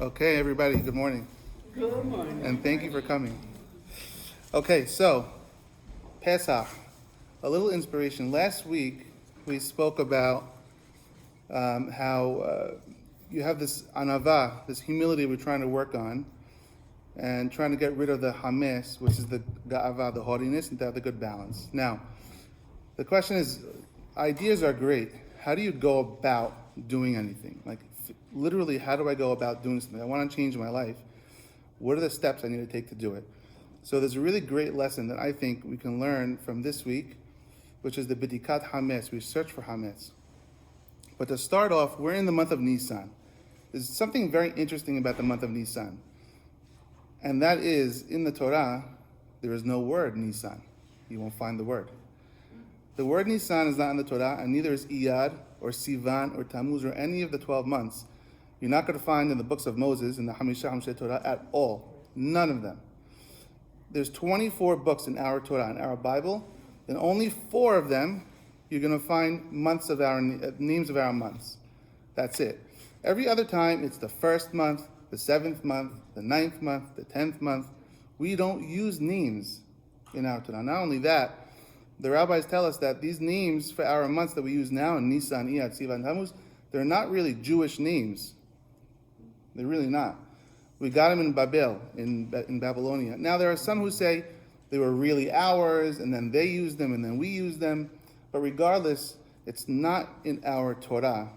Okay, everybody, good morning. Good morning. And thank you for coming. Okay, so, Pesach, a little inspiration. Last week, we spoke about how you have this anava, this humility we're trying to work on, and trying to get rid of the hames, which is the ga'ava, the haughtiness, and to have the good balance. Now, the question is, ideas are great. How do you go about doing anything? Like, literally, how do I go about doing something? I want to change my life. What are the steps I need to take to do it? So there's a really great lesson that I think we can learn from this week, which is the bidikat hametz. We search for hametz. But to start off, we're in the month of Nisan. There's something very interesting about the month of Nisan. And that is, in the Torah, there is no word Nisan. You won't find the word. The word Nisan is not in the Torah, and neither is Iyad, or Sivan, or Tammuz, or any of the 12 months. You're not going to find in the books of Moses, in the Hamishah Hamsheh Torah, at all. None of them. There's 24 books in our Torah, in our Bible, and only 4 of them, you're going to find months of our names of our months. That's it. Every other time, it's the 1st month, the 7th month, the 9th month, the 10th month. We don't use names in our Torah. Not only that, the rabbis tell us that these names for our months that we use now in Nisan, Iyad, Sivan, Tammuz, they're not really Jewish names. They're really not. We got them in Babel, in Babylonia. Now there are some who say they were really ours, and then they used them, and then we used them. But regardless, it's not in our Torah,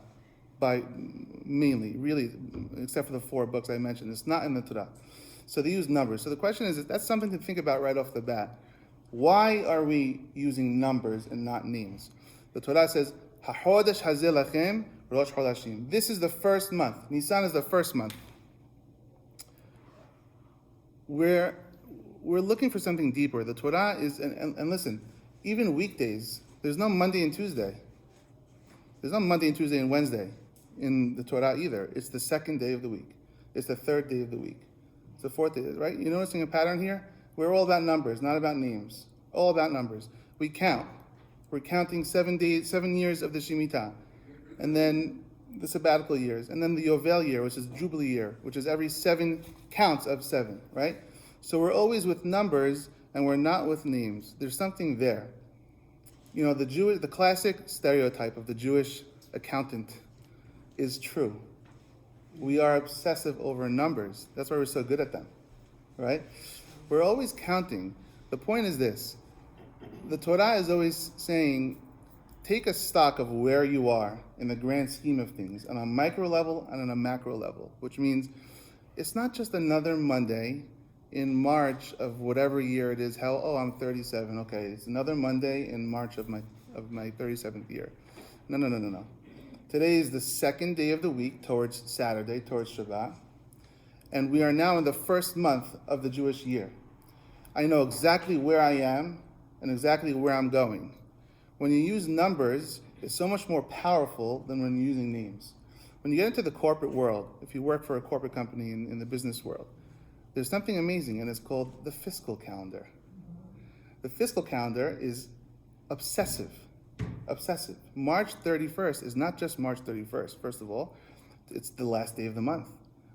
mainly, really, except for the 4 books I mentioned. It's not in the Torah. So they use numbers. So the question is, that's something to think about right off the bat. Why are we using numbers and not names? The Torah says, "HaChodesh hazeh lachem Rosh Chodashim." This is the 1st month. Nisan is the 1st month. We're looking for something deeper. The Torah is, and listen, even weekdays, there's no Monday and Tuesday. There's no Monday and Tuesday and Wednesday in the Torah either. It's the 2nd day of the week. It's the 3rd day of the week. It's the 4th day, right? You noticing a pattern here? We're all about numbers, not about names. All about numbers. We count. We're counting 7 years of the Shemitah, and then the sabbatical years, and then the Yovel year, which is Jubilee year, which is every 7 counts of 7, right? So we're always with numbers, and we're not with names. There's something there. You know, the classic stereotype of the Jewish accountant is true. We are obsessive over numbers. That's why we're so good at them, right? We're always counting. The point is this. The Torah is always saying, take a stock of where you are in the grand scheme of things, on a micro level and on a macro level, which means it's not just another Monday in March of whatever year it is. I'm 37. Okay, it's another Monday in March of my 37th year. No. Today is the 2nd day of the week towards Saturday, towards Shabbat, and we are now in the 1st month of the Jewish year. I know exactly where I am and exactly where I'm going. When you use numbers, it's so much more powerful than when you're using names. When you get into the corporate world, if you work for a corporate company in the business world, there's something amazing, and it's called the fiscal calendar. The fiscal calendar is obsessive. March 31st is not just March 31st, first of all. It's the last day of the month.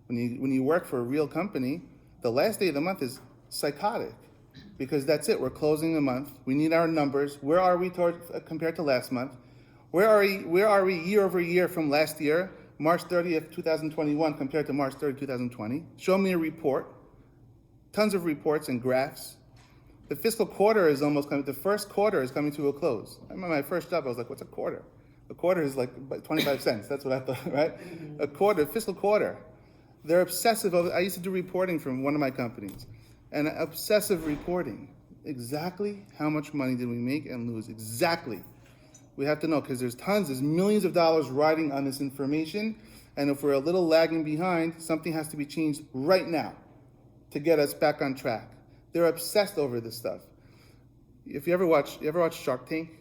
When you work for a real company, the last day of the month is psychotic, because that's it. We're closing the month. We need our numbers. Where are we compared to last month? Where are we year over year from last year, March 30th, 2021, compared to March 30th, 2020? Show me a report. Tons of reports and graphs. The fiscal quarter is almost coming. The 1st quarter is coming to a close. I remember my first job, I was like, what's a quarter? A quarter is like 25 cents. That's what I thought, right? A quarter, fiscal quarter. They're obsessive. I used to do reporting from one of my companies. And obsessive reporting. Exactly how much money did we make and lose? Exactly. We have to know, because there's millions of dollars riding on this information, and if we're a little lagging behind, something has to be changed right now to get us back on track. They're obsessed over this stuff. If you ever watch Shark Tank,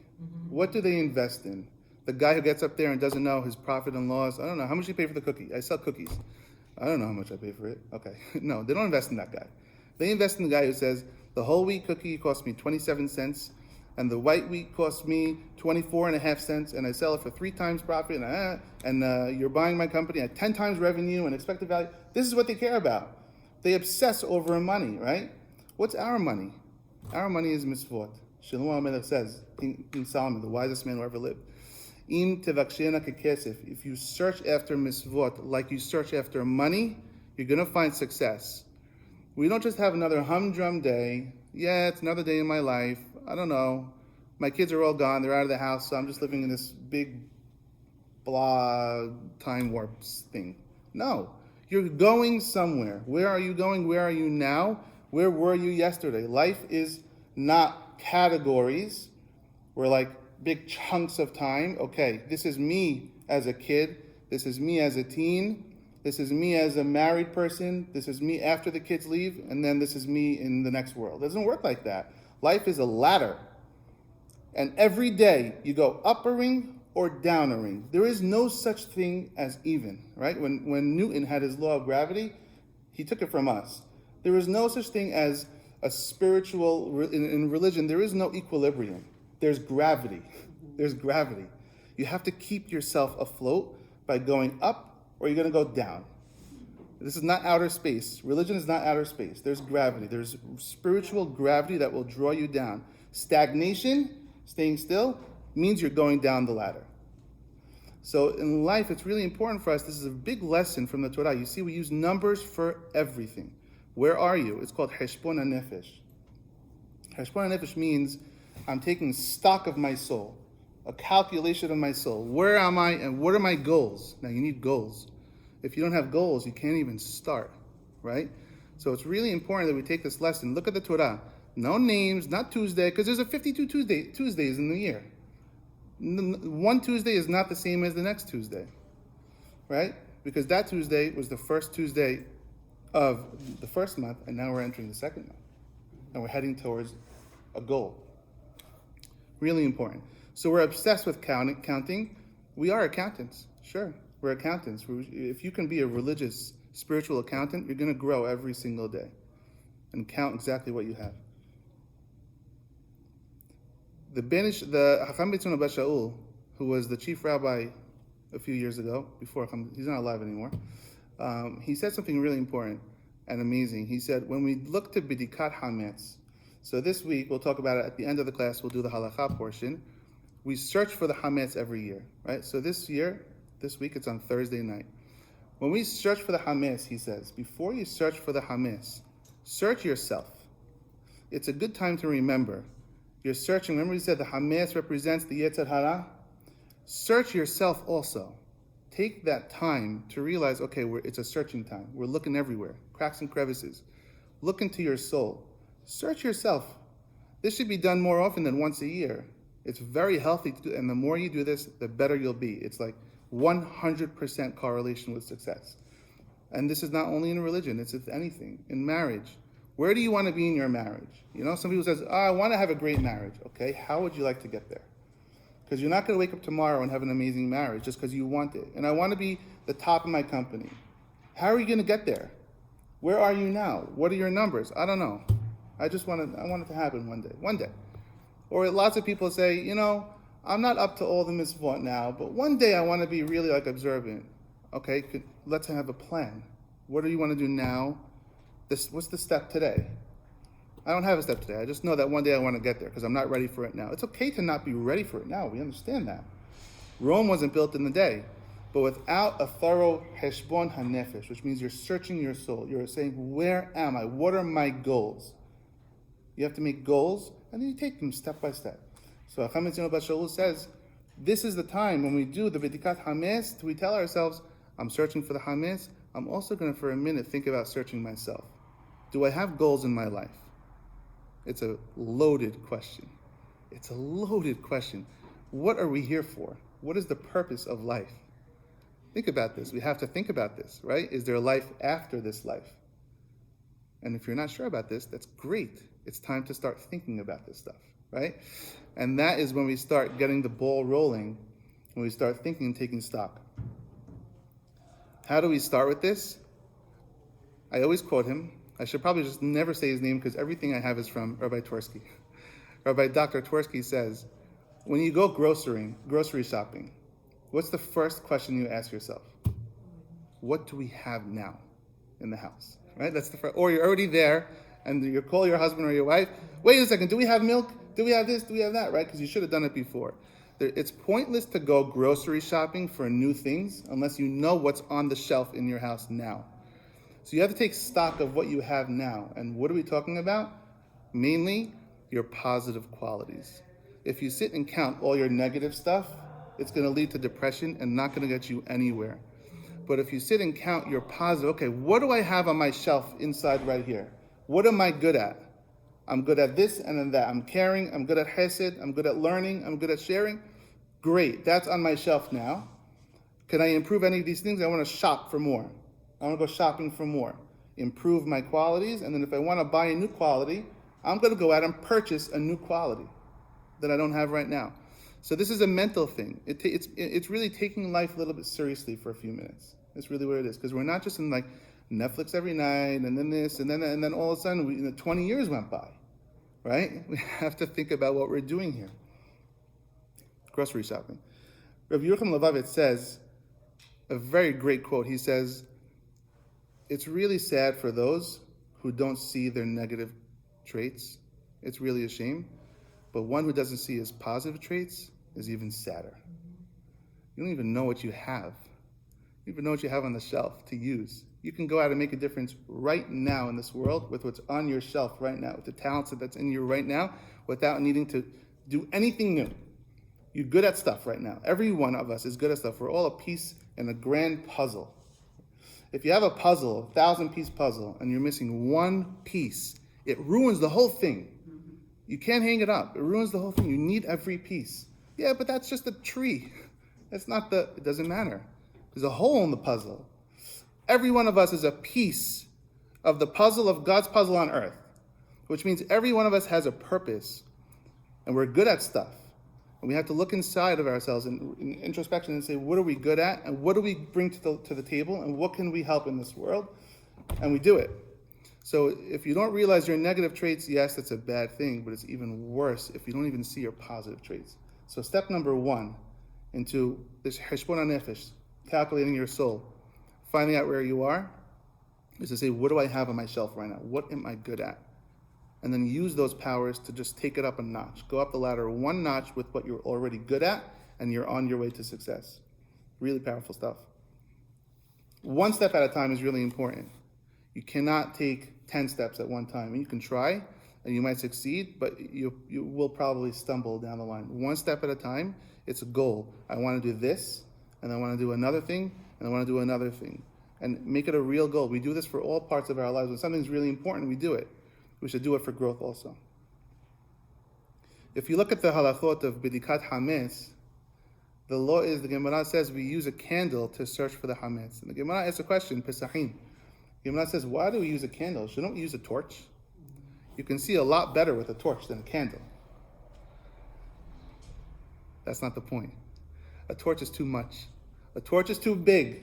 what do they invest in? The guy who gets up there and doesn't know his profit and loss. I don't know. How much do you pay for the cookie? I sell cookies. I don't know how much I pay for it. Okay. No, they don't invest in that guy. They invest in the guy who says, the whole wheat cookie cost me 27 cents. and the white wheat costs me 24.5 cents, and I sell it for 3 times profit, and you're buying my company at 10 times revenue and expected value. This is what they care about. They obsess over money, right? What's our money? Our money is mitzvot. Shlomo HaMelech says, King Solomon, the wisest man who ever lived, Im tevakshena kekesef. If you search after mitzvot like you search after money, you're going to find success. We don't just have another humdrum day. Yeah, it's another day in my life. I don't know. My kids are all gone. They're out of the house, so I'm just living in this big blah time warps thing. No, you're going somewhere. Where are you going? Where are you now? Where were you yesterday? Life is not categories. We're like big chunks of time. Okay, this is me as a kid. This is me as a teen. This is me as a married person. This is me after the kids leave. And then this is me in the next world. It doesn't work like that. Life is a ladder. And every day you go up a ring or down a ring. There is no such thing as even, right? When Newton had his law of gravity, he took it from us. There is no such thing as a spiritual, in religion, there is no equilibrium. There's gravity. There's gravity. You have to keep yourself afloat by going up, or you're going to go down. This is not outer space. Religion is not outer space. There's gravity. There's spiritual gravity that will draw you down. Stagnation, staying still, means you're going down the ladder. So in life, it's really important for us. This is a big lesson from the Torah. You see, we use numbers for everything. Where are you? It's called Cheshbon Hanefesh. Cheshbon Hanefesh means I'm taking stock of my soul, a calculation of my soul. Where am I and what are my goals? Now you need goals. If you don't have goals, you can't even start, right? So it's really important that we take this lesson. Look at the Torah. No names, not Tuesday, because there's a 52 Tuesdays in the year. One Tuesday is not the same as the next Tuesday, right? Because that Tuesday was the first Tuesday of the first month, and now we're entering the second month. And we're heading towards a goal. Really important. So we're obsessed with counting. We are accountants, sure. We're accountants. If you can be a religious, spiritual accountant, you're going to grow every single day and count exactly what you have. The Hacham B'Tzuna Bar Shaul, who was the chief rabbi a few years ago, he's not alive anymore, he said something really important and amazing. He said, when we look to Bidikat Hametz, so this week, we'll talk about it at the end of the class, we'll do the Halachot portion. We search for the Hametz every year, right? So this week, it's on Thursday night. When we search for the Hametz, he says, before you search for the Hametz, search yourself. It's a good time to remember. You're searching, remember he said the Hametz represents the Yetzer Hara? Search yourself also. Take that time to realize, okay, it's a searching time. We're looking everywhere, cracks and crevices. Look into your soul. Search yourself. This should be done more often than once a year. It's very healthy to do, and the more you do this, the better you'll be. It's like 100% correlation with success. And this is not only in religion, it's with anything. In marriage, where do you want to be in your marriage? You know, some people says, I want to have a great marriage. Okay, how would you like to get there? Because you're not going to wake up tomorrow and have an amazing marriage just because you want it. And I want to be the top of my company. How are you going to get there? Where are you now? What are your numbers? I don't know. I want it to happen one day. Or lots of people say, you know, I'm not up to all the mitzvot now, but one day I want to be really like observant. Okay, let's have a plan. What do you want to do now? What's the step today? I don't have a step today. I just know that one day I want to get there because I'm not ready for it now. It's okay to not be ready for it now. We understand that. Rome wasn't built in a day. But without a thorough Cheshbon Hanefesh, which means you're searching your soul, you're saying, where am I? What are my goals? You have to make goals, and then you take them step by step. So Hacham B'Tzuna Bar Shaul says, this is the time when we do the Bidikat Hametz, we tell ourselves, I'm searching for the Hametz. I'm also going to, for a minute, think about searching myself. Do I have goals in my life? It's a loaded question. It's a loaded question. What are we here for? What is the purpose of life? Think about this. We have to think about this, right? Is there a life after this life? And if you're not sure about this, that's great. It's time to start thinking about this stuff, right? And that is when we start getting the ball rolling, when we start thinking and taking stock. How do we start with this? I always quote him. I should probably just never say his name because everything I have is from Rabbi Twersky. Rabbi Dr. Twersky says, when you go grocery shopping, what's the first question you ask yourself? What do we have now in the house? Right? That's the first. Or you're already there, and you call your husband or your wife. Wait a second. Do we have milk? Do we have this? Do we have that? Right? Because you should have done it before. It's pointless to go grocery shopping for new things unless you know what's on the shelf in your house now. So you have to take stock of what you have now. And what are we talking about? Mainly your positive qualities. If you sit and count all your negative stuff, it's going to lead to depression and not going to get you anywhere. But if you sit and count your positive, okay, what do I have on my shelf inside right here? What am I good at? I'm good at this and then that. I'm caring. I'm good at chesed. I'm good at learning. I'm good at sharing. Great. That's on my shelf now. Can I improve any of these things? I want to shop for more. I want to go shopping for more. Improve my qualities. And then if I want to buy a new quality, I'm going to go out and purchase a new quality that I don't have right now. So this is a mental thing. It's really taking life a little bit seriously for a few minutes. That's really what it is. Because we're not just in like Netflix every night and then this and then all of a sudden 20 years went by, right? We have to think about what we're doing here. Grocery shopping. Rabbi Yerucham Levavitz says a very great quote. He says, it's really sad for those who don't see their negative traits. It's really a shame. But one who doesn't see his positive traits is even sadder. You don't even know what you have. You don't even know what you have on the shelf to use. You can go out and make a difference right now in this world with what's on your shelf right now, with the talents that's in you right now, without needing to do anything new. You're good at stuff right now. Every one of us is good at stuff. We're all a piece in a grand puzzle. If you have a puzzle, a 1,000-piece puzzle, and you're missing one piece, it ruins the whole thing. You can't hang it up. It ruins the whole thing. You need every piece. Yeah, but that's just a tree. That's not it doesn't matter. There's a hole in the puzzle. Every one of us is a piece of the puzzle of God's puzzle on earth, which means every one of us has a purpose, and we're good at stuff. And we have to look inside of ourselves in introspection and say, what are we good at, and what do we bring to the table, and what can we help in this world? And we do it. So if you don't realize your negative traits, yes, that's a bad thing, but it's even worse if you don't even see your positive traits. So step number 1 into this Cheshbon Hanefesh, calculating your soul, finding out where you are, is to say, what do I have on my shelf right now? What am I good at? And then use those powers to just take it up a notch. Go up the ladder one notch with what you're already good at, and you're on your way to success. Really powerful stuff. One step at a time is really important. You cannot take 10 steps at one time. And you can try, and you might succeed, but you will probably stumble down the line. One step at a time, it's a goal. I want to do this, and I want to do another thing, and I want to do another thing. And make it a real goal. We do this for all parts of our lives. When something's really important, we do it. We should do it for growth also. If you look at the Halachot of Bidikat Hametz, the law is, the Gemara says, we use a candle to search for the Hametz. And the Gemara asks a question, Pesachim. The Gemara says, why do we use a candle? Shouldn't we use a torch? You can see a lot better with a torch than a candle. That's not the point. A torch is too much. A torch is too big.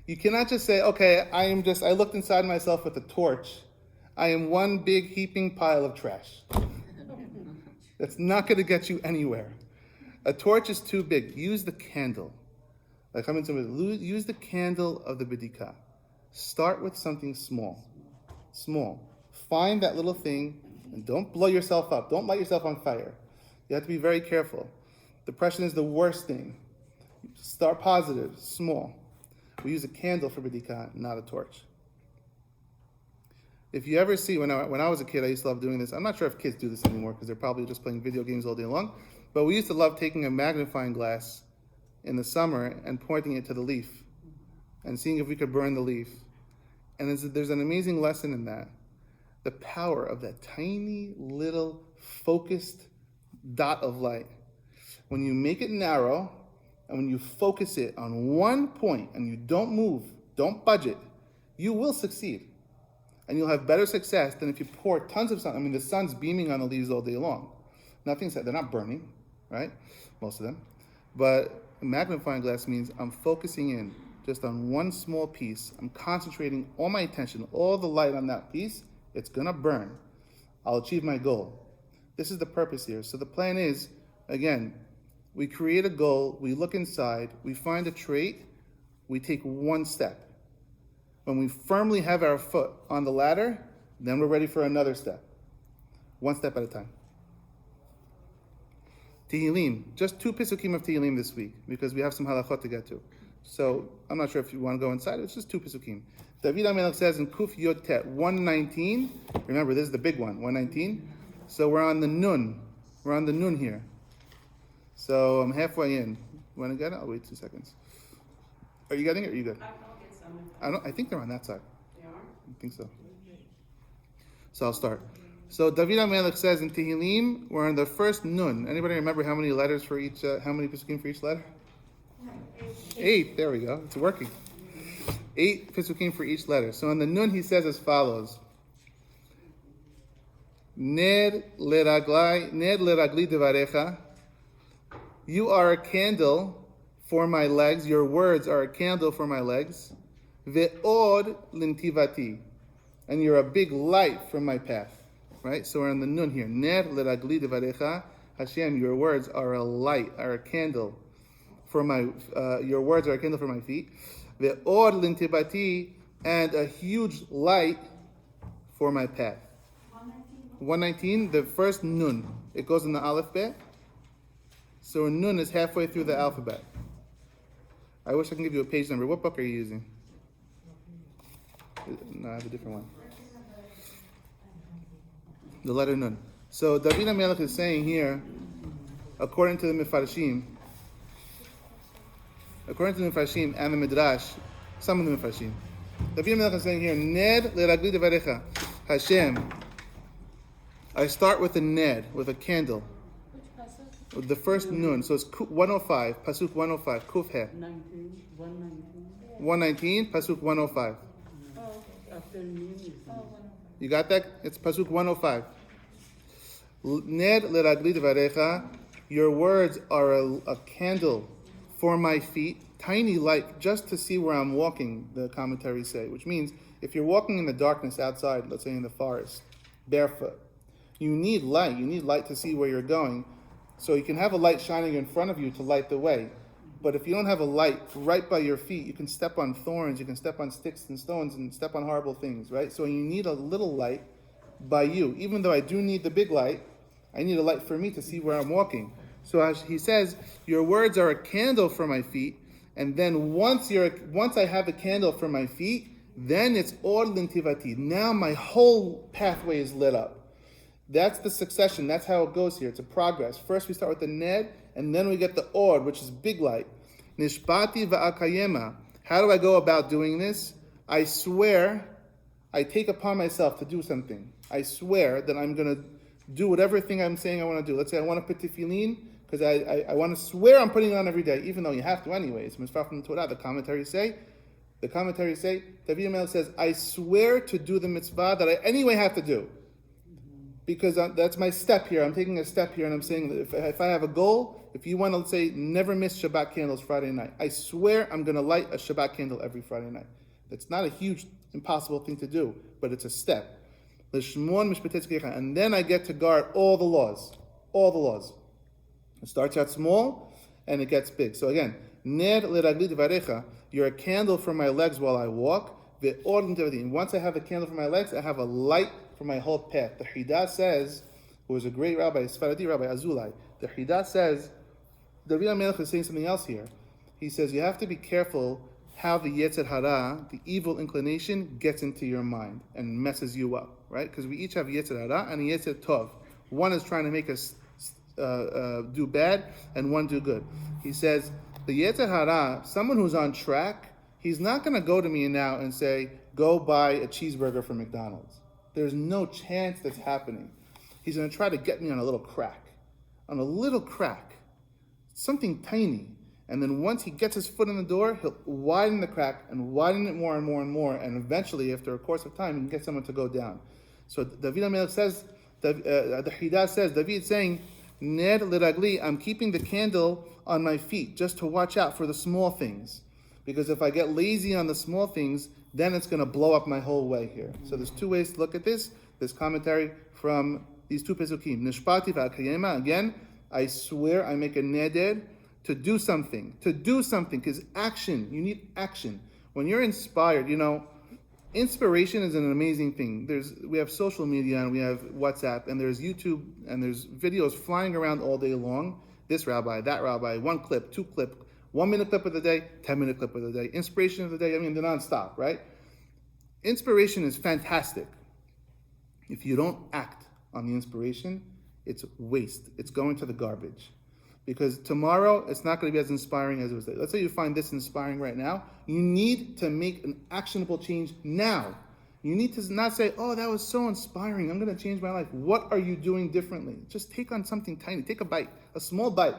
You cannot just say, okay, I looked inside myself with a torch. I am one big heaping pile of trash. That's not going to get you anywhere. A torch is too big. Use the candle. Use the candle of the Bidikah. Start with something small. Small. Find that little thing and don't blow yourself up. Don't light yourself on fire. You have to be very careful. Depression is the worst thing. Start positive, small. We use a candle for Bidikah, not a torch. If you ever see, when I was a kid, I used to love doing this. I'm not sure if kids do this anymore because they're probably just playing video games all day long. But we used to love taking a magnifying glass in the summer and pointing it to the leaf and seeing if we could burn the leaf. And there's an amazing lesson in that. The power of that tiny little focused dot of light. When you make it narrow and when you focus it on one point and you don't move, don't budge it, you will succeed. And you'll have better success than if you pour tons of sun. I mean, the sun's beaming on the leaves all day long. Nothing's, they're not burning, right? Most of them. But a magnifying glass means I'm focusing in just on one small piece. I'm concentrating all my attention, all the light on that piece. It's gonna burn. I'll achieve my goal. This is the purpose here. So the plan is, again, we create a goal, we look inside, we find a trait, we take one step. When we firmly have our foot on the ladder, then we're ready for another step. One step at a time. Tehillim, just 2 Pesukim of Tehillim this week, because we have some Halachot to get to. So I'm not sure if you want to go inside, it's just 2 Pesukim. David HaMelech says in Kuf Yod Tet 119, remember this is the big one, 119. So we're on the Nun. We're on the Nun here. So I'm halfway in. You want to get it? I'll wait 2 seconds. Are you getting it or are you good? I'll get some. I think they're on that side. They are? I think so. So I'll start. So David HaMelech says in Tehillim, we're on the first Nun. Anybody remember how many letters for each, how many Pesukim for each letter? 8. There we go. It's working. 8 Pesukim for each letter. So on the Nun he says as follows. Ned leragli devarecha. You are a candle for my legs. Your words are a candle for my legs. Ve'od lintivati. And you're a big light for my path. Right? So we're on the Nun here. Ner leragli devarecha. Hashem, your words are a light, are a candle for my, your words are a candle for my feet. Ve'od lintibati, and a huge light for my path. 119, the first Nun. It goes in the Aleph Bet. So Nun is halfway through the alphabet. I wish I can give you a page number. What book are you using? No, I have a different one. The letter Nun. So David HaMelech is saying here, according to the Mefarshim and the Midrash, some of the Mefarshim, David HaMelech is saying here, Ned leragli devarecha. Hashem, I start with a ned, with a candle. With the first Nun. So it's 105, Pasuk 105, Kuf He. 119, Pasuk 105. You got that? It's Pasuk 105. Ned leragli devarecha. Your words are a candle for my feet. Tiny light just to see where I'm walking, the commentaries say. Which means if you're walking in the darkness outside, let's say in the forest, barefoot, you need light. You need light to see where you're going. So you can have a light shining in front of you to light the way. But if you don't have a light right by your feet, you can step on thorns, you can step on sticks and stones and step on horrible things, right? So you need a little light by you. Even though I do need the big light, I need a light for me to see where I'm walking. So as he says, your words are a candle for my feet, and then once I have a candle for my feet, then it's or lintivati. Now my whole pathway is lit up. That's the succession. That's how it goes here. It's a progress. First we start with the ned, and then we get the or, which is big light. Nishpati va'akayema. How do I go about doing this? I swear, I take upon myself to do something. I swear that I'm going to do whatever thing I'm saying I want to do. Let's say I want to put tefillin, because I want to swear I'm putting it on every day, even though you have to anyway. It's mitzvah from the Torah. The commentaries say, David HaMelech says, I swear to do the mitzvah that I anyway have to do. Because that's my step here. I'm taking a step here, and I'm saying that if I have a goal, if you want to say, never miss Shabbat candles Friday night, I swear I'm going to light a Shabbat candle every Friday night. That's not a huge, impossible thing to do, but it's a step. And then I get to guard all the laws. All the laws. It starts out small, and it gets big. So again, Ner leragli devarecha, you're a candle for my legs while I walk. And once I have a candle for my legs, I have a light for my whole path. The Hidah says, who was a great rabbi, Sfaradi Rabbi Azulai, the Hidah says, David HaMelech is saying something else here. He says, you have to be careful how the Yetzer Hara, the evil inclination, gets into your mind and messes you up, right? Because we each have Yetzer Hara and Yetzer Tov. One is trying to make us do bad, and one do good. He says, the Yetzer Hara, someone who's on track, he's not going to go to me now and say, go buy a cheeseburger from McDonald's. There's no chance that's happening. He's going to try to get me on a little crack. Something tiny. And then once he gets his foot in the door, he'll widen the crack and widen it more and more and more. And eventually, after a course of time, he can get someone to go down. So David HaMelech says, the Hidah says, David is saying, Ned leragli, I'm keeping the candle on my feet just to watch out for the small things. Because if I get lazy on the small things, then it's going to blow up my whole way here. So there's 2 ways to look at this. This commentary from these two pesukim. Nishpati v'akayema. Again, I swear, I make a neder to do something, because action, you need action. When you're inspired, inspiration is an amazing thing. We have social media and we have WhatsApp and there's YouTube and there's videos flying around all day long. This rabbi, that rabbi, 1 clip, 2 clip, 1 minute clip of the day, 10-minute clip of the day, inspiration of the day. They're nonstop, right? Inspiration is fantastic. If you don't act on the inspiration, it's waste. It's going to the garbage. Because tomorrow, it's not going to be as inspiring as it was today. Let's say you find this inspiring right now. You need to make an actionable change now. You need to not say, oh, that was so inspiring. I'm going to change my life. What are you doing differently? Just take on something tiny. Take a bite, a small bite.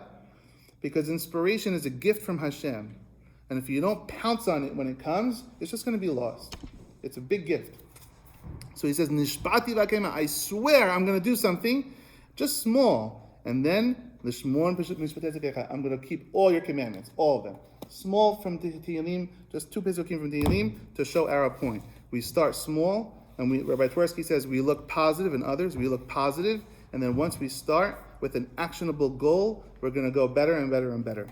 Because inspiration is a gift from Hashem. And if you don't pounce on it when it comes, it's just going to be lost. It's a big gift. So he says, Nishpati v'akema, I swear I'm going to do something, just small. And then, I'm going to keep all your commandments, all of them. Small from tehillim, just 2 pesukim from tehillim to show our point. We start small, and Rabbi Twersky says we look positive in others, we look positive, and then once we start with an actionable goal, we're going to go better and better and better.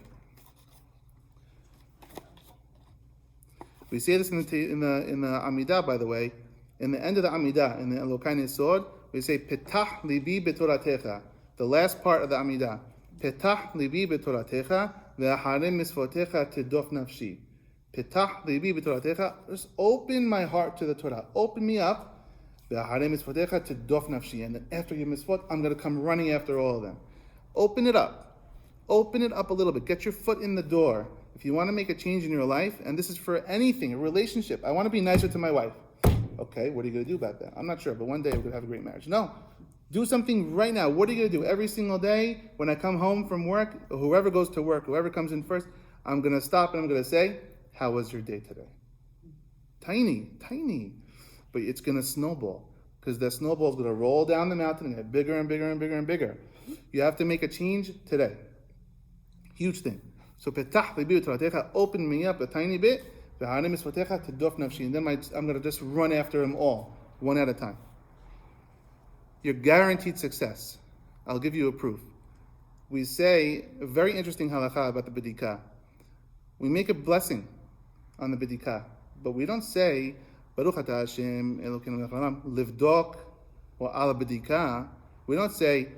We say this in the Amidah, by the way. In the end of the Amidah, in the Elokai Nesod, we say Petach libi betoratecha. The last part of the Amidah. Petach libi betoratecha ve'aharem misvotecha tidof nafshi. Petach libi betoratecha. Just open my heart to the Torah. Open me up. Ve'aharem misvotecha tidof nafshi. And then after your misvot, I'm going to come running after all of them. Open it up. Open it up a little bit. Get your foot in the door. If you want to make a change in your life, and this is for anything, a relationship. I want to be nicer to my wife. Okay, what are you going to do about that? I'm not sure, but one day we're going to have a great marriage. No. Do something right now. What are you going to do? Every single day when I come home from work, or whoever goes to work, whoever comes in first, I'm going to stop and I'm going to say, how was your day today? Tiny. But it's going to snowball because the snowball is going to roll down the mountain and get bigger and bigger and bigger and bigger. You have to make a change today. Huge thing. So, open me up a tiny bit, and then I'm going to just run after them all, one at a time. You're guaranteed success. I'll give you a proof. We say a very interesting halakha about the bedikah. We make a blessing on the bedikah, but we don't say Baruch Atah Hashem Elokeinu Melech Haolam Livdok or Ala bedikah. We don't say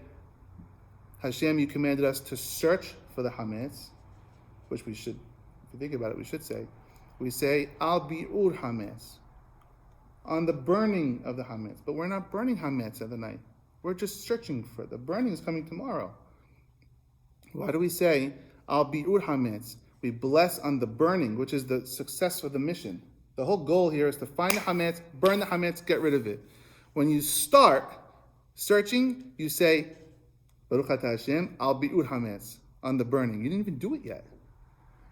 Hashem, you commanded us to search for the hametz, which we should, if you think about it, we should say. We say Al bi'ur hametz, on the burning of the hametz. But we're not burning hametz at the night. We're just searching for it. The burning is coming tomorrow. Why do we say al bi'ur hametz? We bless on the burning, which is the success of the mission. The whole goal here is to find the hametz, burn the hametz, get rid of it. When you start searching, you say Baruch Atah Hashem al bi'ur hametz, on the burning. You didn't even do it yet.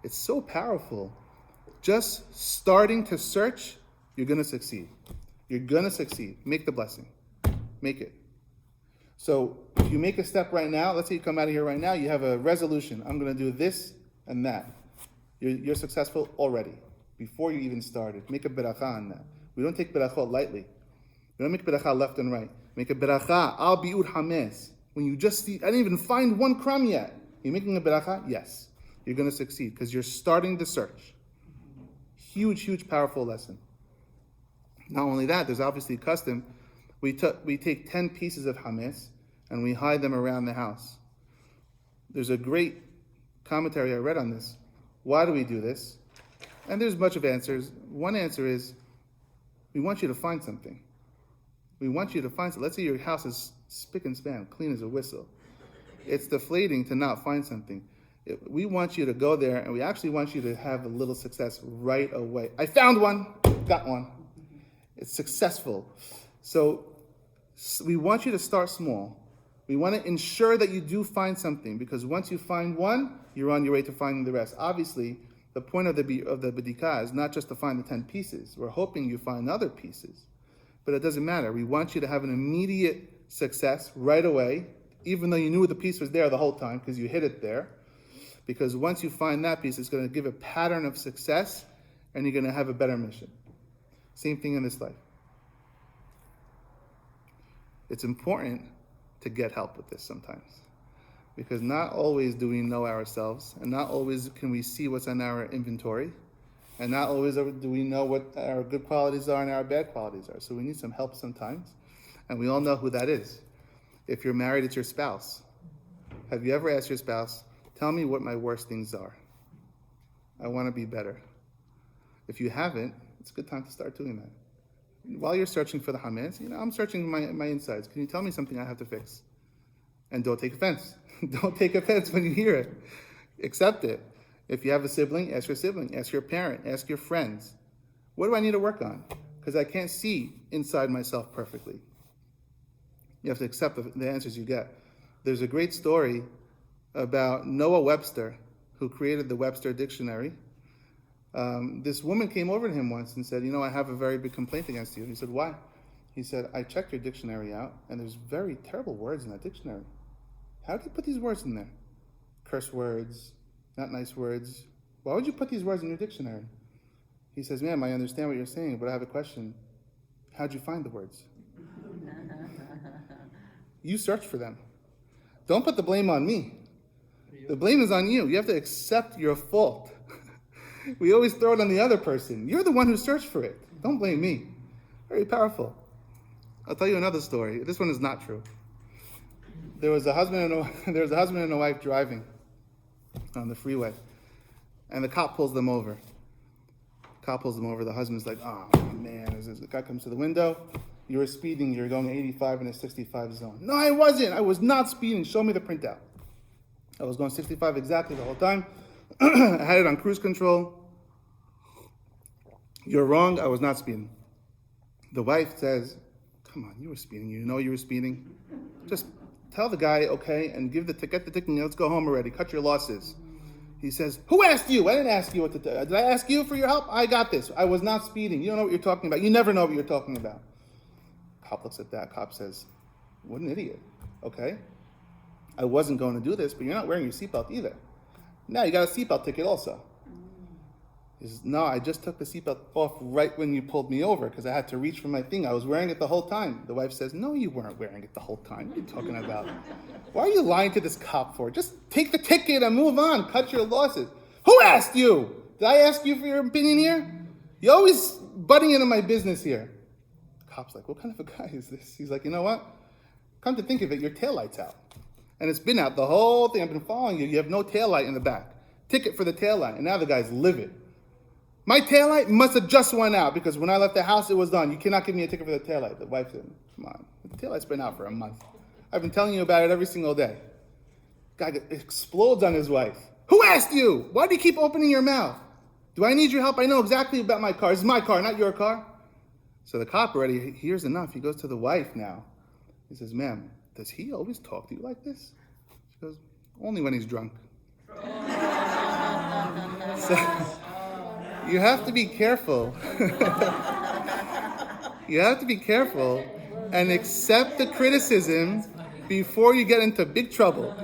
It's so powerful. Just starting to search, you're going to succeed. You're going to succeed. Make the blessing. Make it. So if you make a step right now, let's say you come out of here right now, you have a resolution. I'm going to do this and that. You're successful already, before you even started. Make a beracha on that. We don't take beracha lightly. We don't make beracha left and right. Make a beracha, al bi'ur hametz. When you just see, I didn't even find one crumb yet. You're making a beracha? Yes. You're going to succeed because you're starting the search. Huge, powerful lesson. Not only that, there's obviously a custom. We take 10 pieces of hametz and we hide them around the house. There's a great commentary I read on this. Why do we do this? And there's a bunch of answers. One answer is, we want you to find something. We want you to find something. Let's say your house is spick and span, clean as a whistle. It's deflating to not find something. We want you to go there, and we actually want you to have a little success right away. I found one, got one. It's successful. So we want you to start small. We want to ensure that you do find something, because once you find one, you're on your way to finding the rest. Obviously, the point of the bedikah is not just to find the 10 pieces. We're hoping you find other pieces. But it doesn't matter. We want you to have an immediate success right away, even though you knew the piece was there the whole time because you hid it there. Because once you find that piece, it's going to give a pattern of success and you're going to have a better mission. Same thing in this life. It's important to get help with this sometimes. Because not always do we know ourselves, and not always can we see what's on our inventory, and not always do we know what our good qualities are and our bad qualities are. So we need some help sometimes, and we all know who that is. If you're married, it's your spouse. Have you ever asked your spouse, tell me what my worst things are? I want to be better. If you haven't, it's a good time to start doing that. While you're searching for the hametz, I'm searching my insides. Can you tell me something I have to fix? And don't take offense. Don't take offense when you hear it. Accept it. If you have a sibling, ask your sibling, ask your parent, ask your friends. What do I need to work on? Because I can't see inside myself perfectly. You have to accept the answers you get. There's a great story about Noah Webster, who created the Webster Dictionary. This woman came over to him once and said, I have a very big complaint against you. He said, why? He said, I checked your dictionary out, and there's very terrible words in that dictionary. How do you put these words in there? Curse words, not nice words. Why would you put these words in your dictionary? He says, ma'am, I understand what you're saying, but I have a question. How'd you find the words? You search for them. Don't put the blame on me. The blame is on you. You have to accept your fault. We always throw it on the other person. You're the one who searched for it. Don't blame me. Very powerful. I'll tell you another story. This one is not true. There was a husband and a wife driving on the freeway, and the cop pulls them over. The husband's like, oh man, the guy comes to the window. You were speeding. You were going 85 in a 65 zone. No, I wasn't. I was not speeding. Show me the printout. I was going 65 exactly the whole time. I had it on cruise control. You're wrong. I was not speeding. The wife says, come on, you were speeding. You know you were speeding. Just tell the guy, okay, and get the ticket. Let's go home already. Cut your losses. He says, who asked you? I didn't ask you what to do. Did I ask you for your help? I got this. I was not speeding. You don't know what you're talking about. You never know what you're talking about. Cop looks at that. Cop says, what an idiot. Okay. I wasn't going to do this, but you're not wearing your seatbelt either. Now you got a seatbelt ticket also. He says, no, I just took the seatbelt off right when you pulled me over because I had to reach for my thing. I was wearing it the whole time. The wife says, no, you weren't wearing it the whole time. What are you talking about? Why are you lying to this cop for? Just take the ticket and move on. Cut your losses. Who asked you? Did I ask you for your opinion here? You're always butting into my business here. The cop's like, what kind of a guy is this? He's like, you know what? Come to think of it, your taillight's out. And it's been out the whole thing. I've been following you. You have no taillight in the back. Ticket for the taillight. And now the guy's livid. My taillight must have just went out because when I left the house, it was done. You cannot give me a ticket for the taillight. The wife said, come on. The taillight's been out for a month. I've been telling you about it every single day. Guy explodes on his wife. Who asked you? Why do you keep opening your mouth? Do I need your help? I know exactly about my car. It's my car, not your car. So the cop already hears enough. He goes to the wife now. He says, ma'am, does he always talk to you like this? She goes, only when he's drunk. So, you have to be careful. You have to be careful and accept the criticism before you get into big trouble.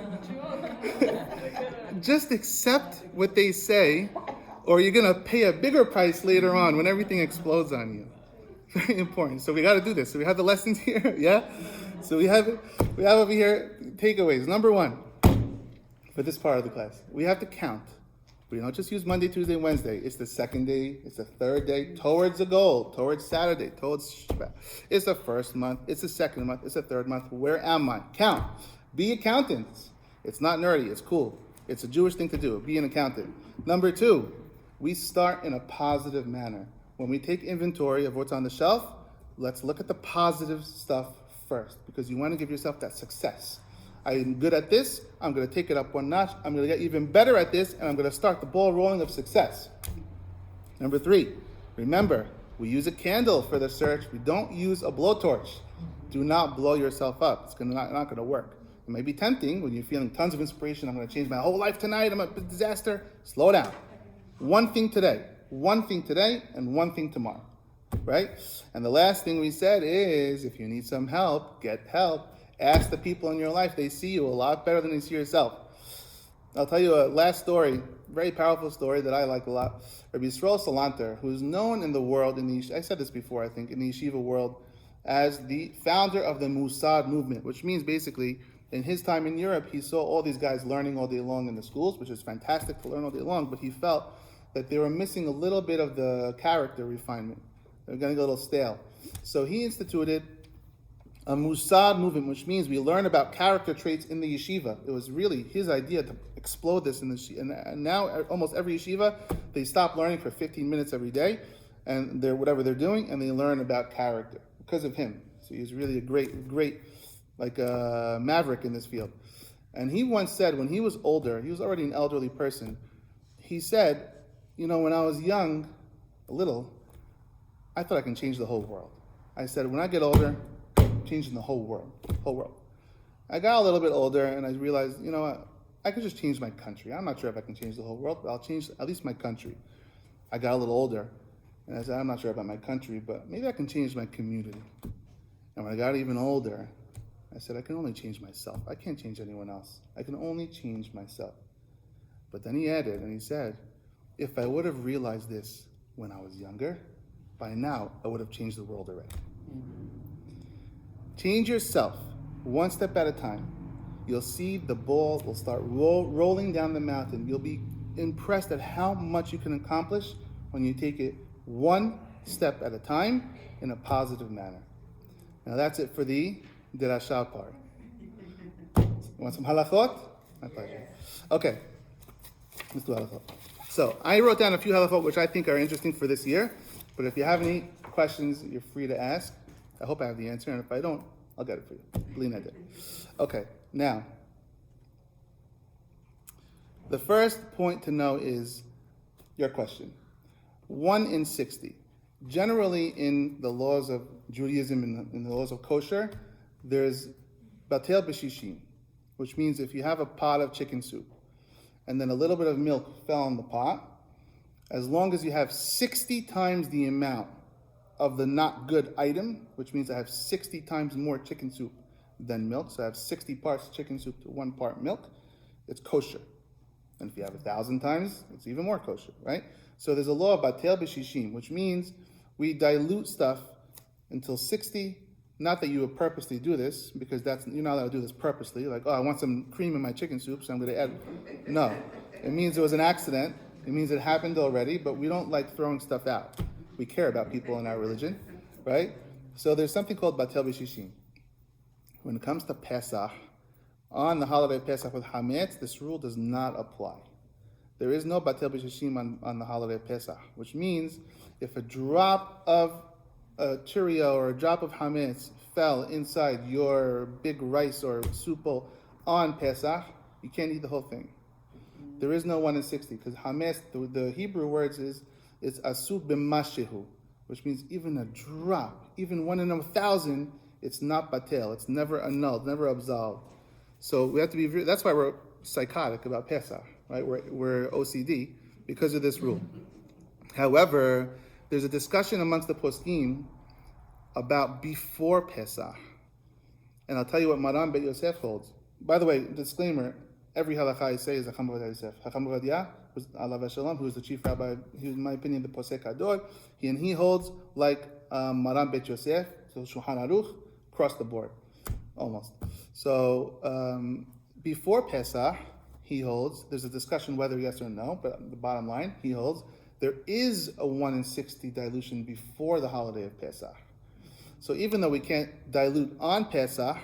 Just accept what they say, or you're going to pay a bigger price later on when everything explodes on you. Very important. So we got to do this. So we have the lessons here, yeah? So we have over here takeaways. Number one, for this part of the class, we have to count. We don't just use Monday, Tuesday, Wednesday. It's the second day, it's the third day, towards a goal, towards Saturday, towards Shabbat. It's the first month, it's the second month, it's the third month. Where am I? Count. Be accountants. It's not nerdy, it's cool. It's a Jewish thing to do, be an accountant. Number two, we start in a positive manner. When we take inventory of what's on the shelf, let's look at the positive stuff first, because you want to give yourself that success. I'm good at this, I'm going to take it up one notch, I'm going to get even better at this, and I'm going to start the ball rolling of success. Number three, remember, we use a candle for the search, we don't use a blowtorch. Do not blow yourself up, it's not going to work. It may be tempting when you're feeling tons of inspiration, I'm going to change my whole life tonight, I'm a disaster. Slow down. One thing today, and one thing tomorrow, right? And the last thing we said is, if you need some help, get help. Ask the people in your life. They see you a lot better than you see yourself. I'll tell you a last story, very powerful story that I like a lot. Rabbi Yisrael Salanter, who's known in the world, I said this before, I think, in the yeshiva world, as the founder of the Mossad movement, which means basically in his time in Europe, he saw all these guys learning all day long in the schools, which is fantastic to learn all day long, but he felt that they were missing a little bit of the character refinement. They're going to get a little stale. So he instituted a Mossad movement, which means we learn about character traits in the yeshiva. It was really his idea to explode this in the yeshiva. And now almost every yeshiva, they stop learning for 15 minutes every day, and they're whatever they're doing, and they learn about character because of him. So he's really a great, like a maverick in this field. And he once said, when he was older, he was already an elderly person, he said, when I was young, a little, I thought I can change the whole world. I said, when I get older, changing the whole world. I got a little bit older and I realized, I could just change my country. I'm not sure if I can change the whole world, but I'll change at least my country. I got a little older and I said, I'm not sure about my country, but maybe I can change my community. And when I got even older, I said, I can only change myself. I can't change anyone else. I can only change myself. But then he added and he said, if I would have realized this when I was younger, by now I would have changed the world already. Change yourself one step at a time. You'll see the ball will start rolling down the mountain. You'll be impressed at how much you can accomplish when you take it one step at a time in a positive manner. Now that's it for the Dirasha part. You want some halachot? My pleasure. Okay, let's do halachot. So I wrote down a few halachot which I think are interesting for this year, but if you have any questions, you're free to ask. I hope I have the answer, and if I don't, I'll get it for you. Lena did. Okay, now, the first point to know is your question. 1 in 60. Generally, in the laws of Judaism and in the laws of kosher, there's batel b'shishim, which means if you have a pot of chicken soup, and then a little bit of milk fell in the pot, as long as you have 60 times the amount of the not good item, which means I have 60 times more chicken soup than milk, so I have 60 parts chicken soup to 1 part milk, it's kosher. And if you have 1,000 times, it's even more kosher, right? So there's a law about batel b'shishim, which means we dilute stuff until 60, not that you would purposely do this, because you're not allowed to do this purposely, like, I want some cream in my chicken soup, so I'm going to add. No, it means it was an accident. It means it happened already, but we don't like throwing stuff out. We care about people in our religion, right? So there's something called batel b'shishim. When it comes to Pesach, on the holiday of Pesach with Hametz, this rule does not apply. There is no batel b'shishim on the holiday of Pesach, which means if a drop of Cheerio or a drop of Hametz fell inside your big rice or soup bowl on Pesach, you can't eat the whole thing. There is no 1 in 60, because Hametz, the Hebrew words is asu b'mashehu, which means even a drop, even 1 in 1,000, it's not batel, it's never annulled, never absolved. So we have to be, that's why we're psychotic about Pesach, right? We're OCD because of this rule. However, there's a discussion amongst the poskim about before Pesach. And I'll tell you what Maran Bet Yosef holds. By the way, disclaimer, every halakha I say is Chacham Ovadia Yosef. Chacham Ovadia, Alav Shalom, who is the chief rabbi, he is, in my opinion, the Posek Hador. He holds like Maran Bet Yosef, so Shulchan Aruch, across the board, almost. So before Pesach, he holds, there's a discussion whether yes or no, but the bottom line, he holds, there is a 1 in 60 dilution before the holiday of Pesach. So even though we can't dilute on Pesach,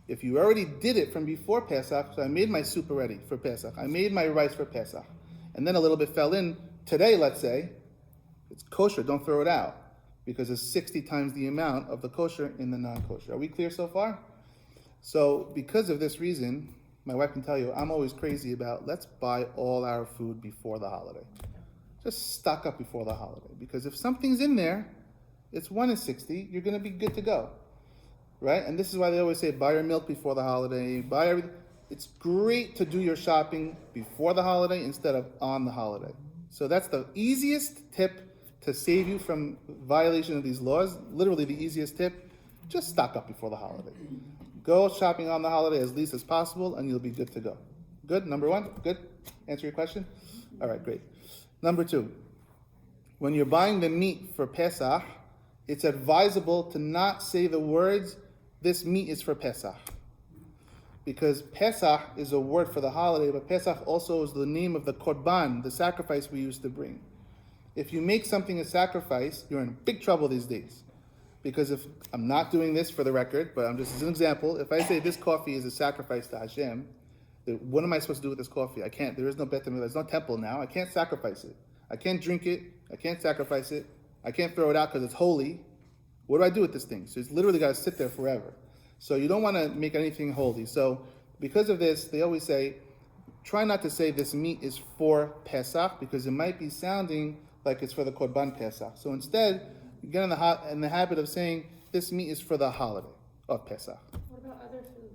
if you already did it from before Pesach, so I made my soup already for Pesach, I made my rice for Pesach, and then a little bit fell in today, let's say, it's kosher, don't throw it out, because it's 60 times the amount of the kosher in the non-kosher. Are we clear so far? So because of this reason, my wife can tell you, I'm always crazy about let's buy all our food before the holiday. Just stock up before the holiday, because if something's in there, it's 1 in 60, you're going to be good to go, right? And this is why they always say buy your milk before the holiday, buy everything. It's great to do your shopping before the holiday instead of on the holiday. So that's the easiest tip to save you from violation of these laws. Literally the easiest tip, just stock up before the holiday. Go shopping on the holiday as least as possible and you'll be good to go. Good, number 1, good? Answer your question? All right, great. Number 2, when you're buying the meat for Pesach, it's advisable to not say the words, this meat is for Pesach. Because Pesach is a word for the holiday, but Pesach also is the name of the korban, the sacrifice we used to bring. If you make something a sacrifice, you're in big trouble these days. Because if, I'm not doing this for the record, but I'm just as an example, if I say this coffee is a sacrifice to Hashem, what am I supposed to do with this coffee? I can't, there is no Bet HaMikdash, there's no temple now, I can't sacrifice it. I can't drink it, I can't sacrifice it, I can't throw it out because it's holy. What do I do with this thing? So it's literally got to sit there forever. So you don't want to make anything holy. So because of this, they always say, try not to say this meat is for Pesach, because it might be sounding like it's for the Korban Pesach. So instead, you get in the habit of saying this meat is for the holiday of Pesach. What about other foods?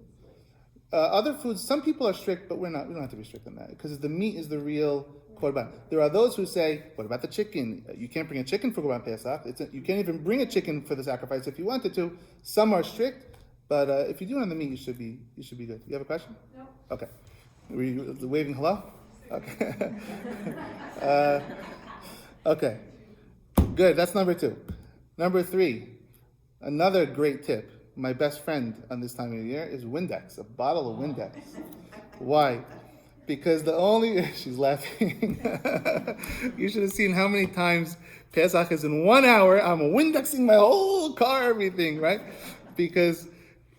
Other foods, some people are strict, but we don't have to be strict on that, because the meat is the real Korban. There are those who say, what about the chicken? You can't bring a chicken for Korban Pesach. You can't even bring a chicken for the sacrifice if you wanted to. Some are strict, but if you do it on the meat, you should be good. You have a question? No. Okay. Were you waving hello? Okay. Okay. Good. That's number 2. Number 3, another great tip. My best friend on this time of the year is Windex, a bottle of Windex. Why? Because she's laughing. You should have seen how many times Pesach is in 1 hour. I'm Windexing my whole car, everything, right? Because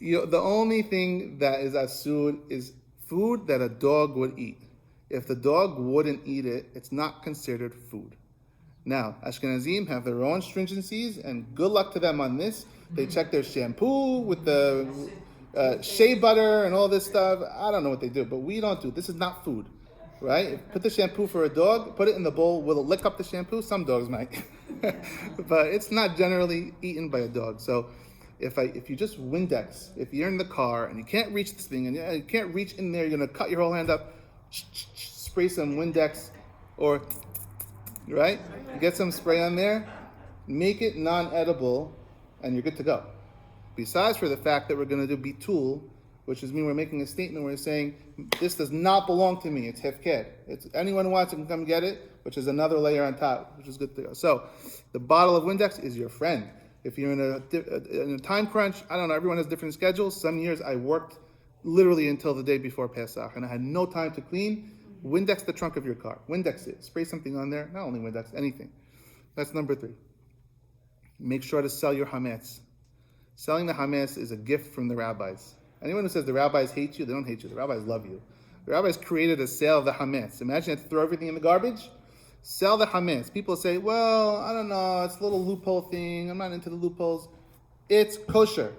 the only thing that is asur is food that a dog would eat. If the dog wouldn't eat it, it's not considered food. Now, Ashkenazim have their own stringencies, and good luck to them on this. They check their shampoo with the shea butter and all this stuff. I don't know what they do, but we don't do. This is not food, right? Put the shampoo for a dog, put it in the bowl. Will it lick up the shampoo? Some dogs might, but it's not generally eaten by a dog. So if you just Windex, if you're in the car and you can't reach this thing and you can't reach in there, you're going to cut your whole hand up, spray some Windex or, right? Get some spray on there, make it non-edible, and you're good to go. Besides for the fact that we're going to do bitul, which is mean we're making a statement where we're saying, this does not belong to me, it's hefker. Anyone who wants it can come get it, which is another layer on top, which is good to go. So, the bottle of Windex is your friend. If you're in a time crunch, I don't know, everyone has different schedules. Some years I worked literally until the day before Pesach, and I had no time to clean. Windex the trunk of your car. Windex it. Spray something on there. Not only Windex, anything. That's number 3. Make sure to sell your hametz. Selling the hametz is a gift from the rabbis. Anyone who says the rabbis hate you, they don't hate you. The rabbis love you. The rabbis created a sale of the hametz. Imagine you have to throw everything in the garbage. Sell the hametz. People say, well, I don't know, it's a little loophole thing. I'm not into the loopholes. It's kosher.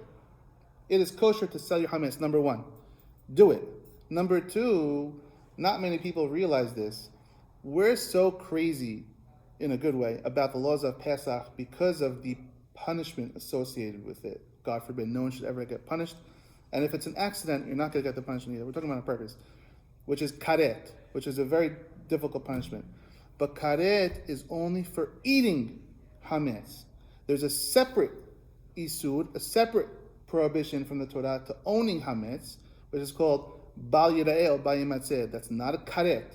It is kosher to sell your hametz, number 1. Do it. Number 2, not many people realize this. We're so crazy, in a good way, about the laws of Pesach because of the punishment associated with it. God forbid, no one should ever get punished. And if it's an accident, you're not going to get the punishment either. We're talking about on purpose, which is karet, which is a very difficult punishment. But karet is only for eating hametz. There's a separate isur, a separate prohibition from the Torah to owning hametz, which is called bal yira'eh or bal yimatzeh. That's not a karet.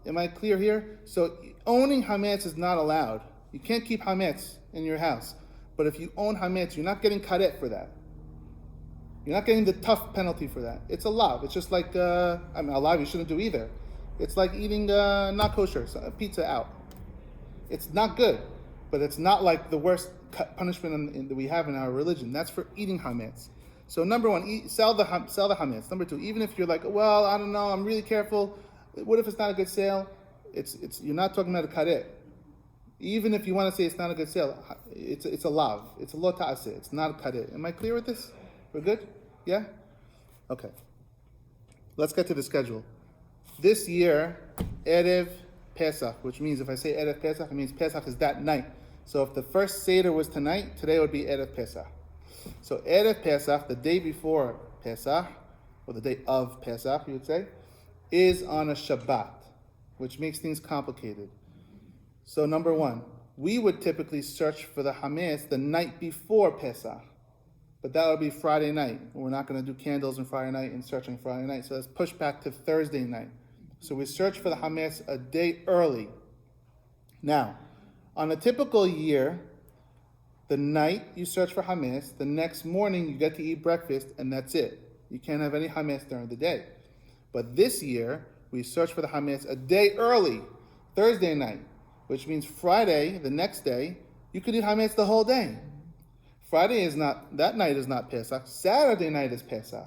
Am I clear here? So owning hametz is not allowed. You can't keep hametz in your house. But if you own hametz, you're not getting karet for that. You're not getting the tough penalty for that. It's a lav. It's just like, a lav you shouldn't do either. It's like eating not kosher, so pizza out. It's not good, but it's not like the worst punishment that we have in our religion. That's for eating hametz. So number 1, sell the hametz. Number 2, even if you're like, well, I don't know, I'm really careful. What if it's not a good sale? You're not talking about a karet. Even if you want to say it's not a good sale, it's a lav. It's a lo ta'aseh. It's not a karet. Am I clear with this? We're good? Yeah? Okay. Let's get to the schedule. This year, Erev Pesach, which means if I say Erev Pesach, it means Pesach is that night. So if the first Seder was tonight, today would be Erev Pesach. So Erev Pesach, the day before Pesach, or the day of Pesach, you would say, is on a Shabbat, which makes things complicated. So number 1, we would typically search for the hametz the night before Pesach. But that would be Friday night. We're not going to do candles on Friday night and search on Friday night. So let's push back to Thursday night. So we search for the hametz a day early. Now, on a typical year, The night you search for hametz, the next morning you get to eat breakfast, and that's it. You can't have any hametz during the day. But this year, we search for the hametz a day early, Thursday night, which means Friday, the next day, you could eat hametz the whole day. That night is not Pesach. Saturday night is Pesach.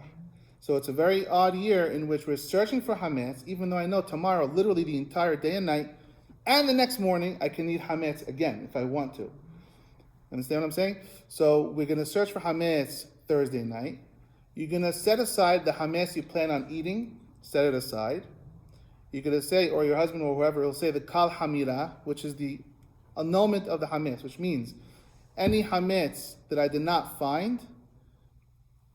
So it's a very odd year in which we're searching for hametz, even though I know tomorrow, literally the entire day and night, and the next morning, I can eat hametz again if I want to. Understand what I'm saying? So we're going to search for hametz Thursday night. You're going to set aside the hametz you plan on eating, set it aside. You're going to say, or your husband or whoever will say the kal hamira, which is the annulment of the hametz, which means any hametz that I did not find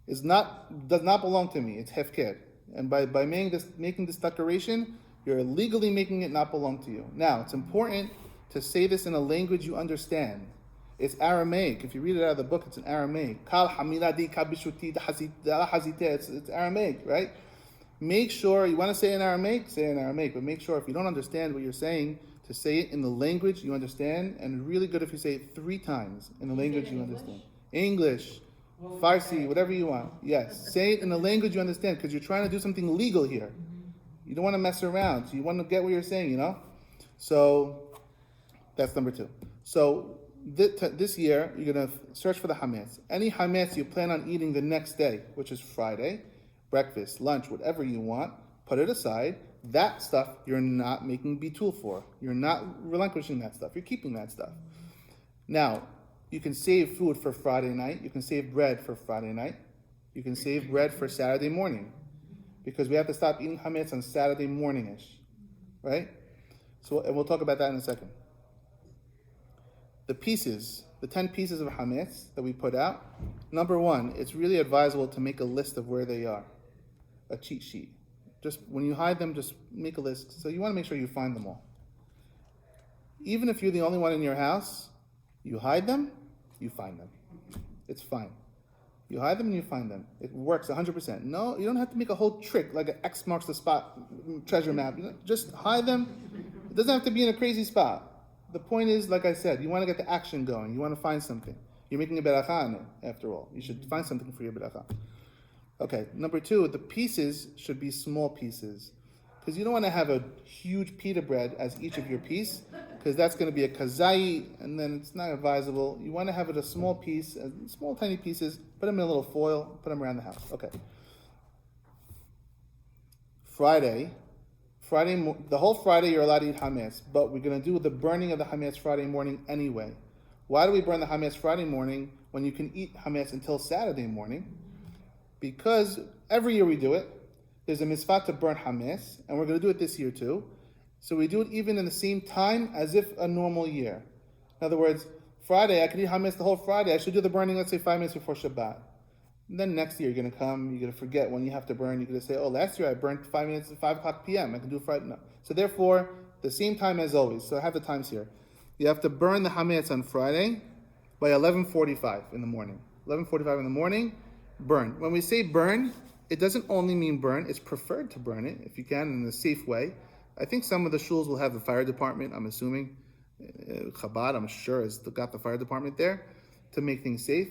does not belong to me. It's hefker. And by making this declaration, you're legally making it not belong to you. Now, it's important to say this in a language you understand. It's Aramaic. If you read it out of the book, it's in Aramaic. Kal hamiladi kabishuti hazite. It's Aramaic, right? Make sure, you want to say it in Aramaic, say it in Aramaic, but make sure if you don't understand what you're saying, to say it in the language you understand, and really good if you say it 3 times in the language you understand. English, Farsi, whatever you want. Yes, say it in the language you understand, because you're trying to do something legal here. You don't want to mess around, so you want to get what you're saying, So, that's number 2. So, this year, you're going to search for the hametz. Any hametz you plan on eating the next day, which is Friday, breakfast, lunch, whatever you want, put it aside. That stuff you're not making bitul for. You're not relinquishing that stuff. You're keeping that stuff. Now, you can save food for Friday night. You can save bread for Friday night. You can save bread for Saturday morning. Because we have to stop eating hametz on Saturday morning-ish. Right? So, and we'll talk about that in a second. The 10 pieces of hametz that we put out. Number 1, it's really advisable to make a list of where they are. A cheat sheet. Just when you hide them, just make a list. So you want to make sure you find them all. Even if you're the only one in your house, you hide them, you find them. It's fine. You hide them and you find them. It works 100%. No, you don't have to make a whole trick like an X marks the spot treasure map. Just hide them. It doesn't have to be in a crazy spot. The point is, like I said, you want to get the action going. You want to find something. You're making a beracha on it, after all. You should find something for your beracha. Okay, number 2, the pieces should be small pieces. Because you don't want to have a huge pita bread as each of your piece, because that's going to be a kazai, and then it's not advisable. You want to have it a small piece, small tiny pieces, put them in a little foil, put them around the house. Okay. Friday, the whole Friday you're allowed to eat hametz, but we're going to do the burning of the hametz Friday morning anyway. Why do we burn the hametz Friday morning when you can eat hametz until Saturday morning? Because every year we do it. There's a mitzvah to burn hametz, and we're going to do it this year too. So we do it even in the same time as if a normal year. In other words, Friday, I can eat hametz the whole Friday. I should do the burning, let's say 5 minutes before Shabbat. And then next year you're going to come, you're going to forget when you have to burn. You're going to say, last year I burned 5 minutes at 5 o'clock p.m. I can do Friday. No. So therefore, the same time as always. So I have the times here. You have to burn the hametz on Friday by 11:45 in the morning. 11:45 in the morning, burn. When we say burn, it doesn't only mean burn. It's preferred to burn it, if you can, in a safe way. I think some of the shuls will have the fire department, I'm assuming. Chabad, I'm sure, has got the fire department there to make things safe.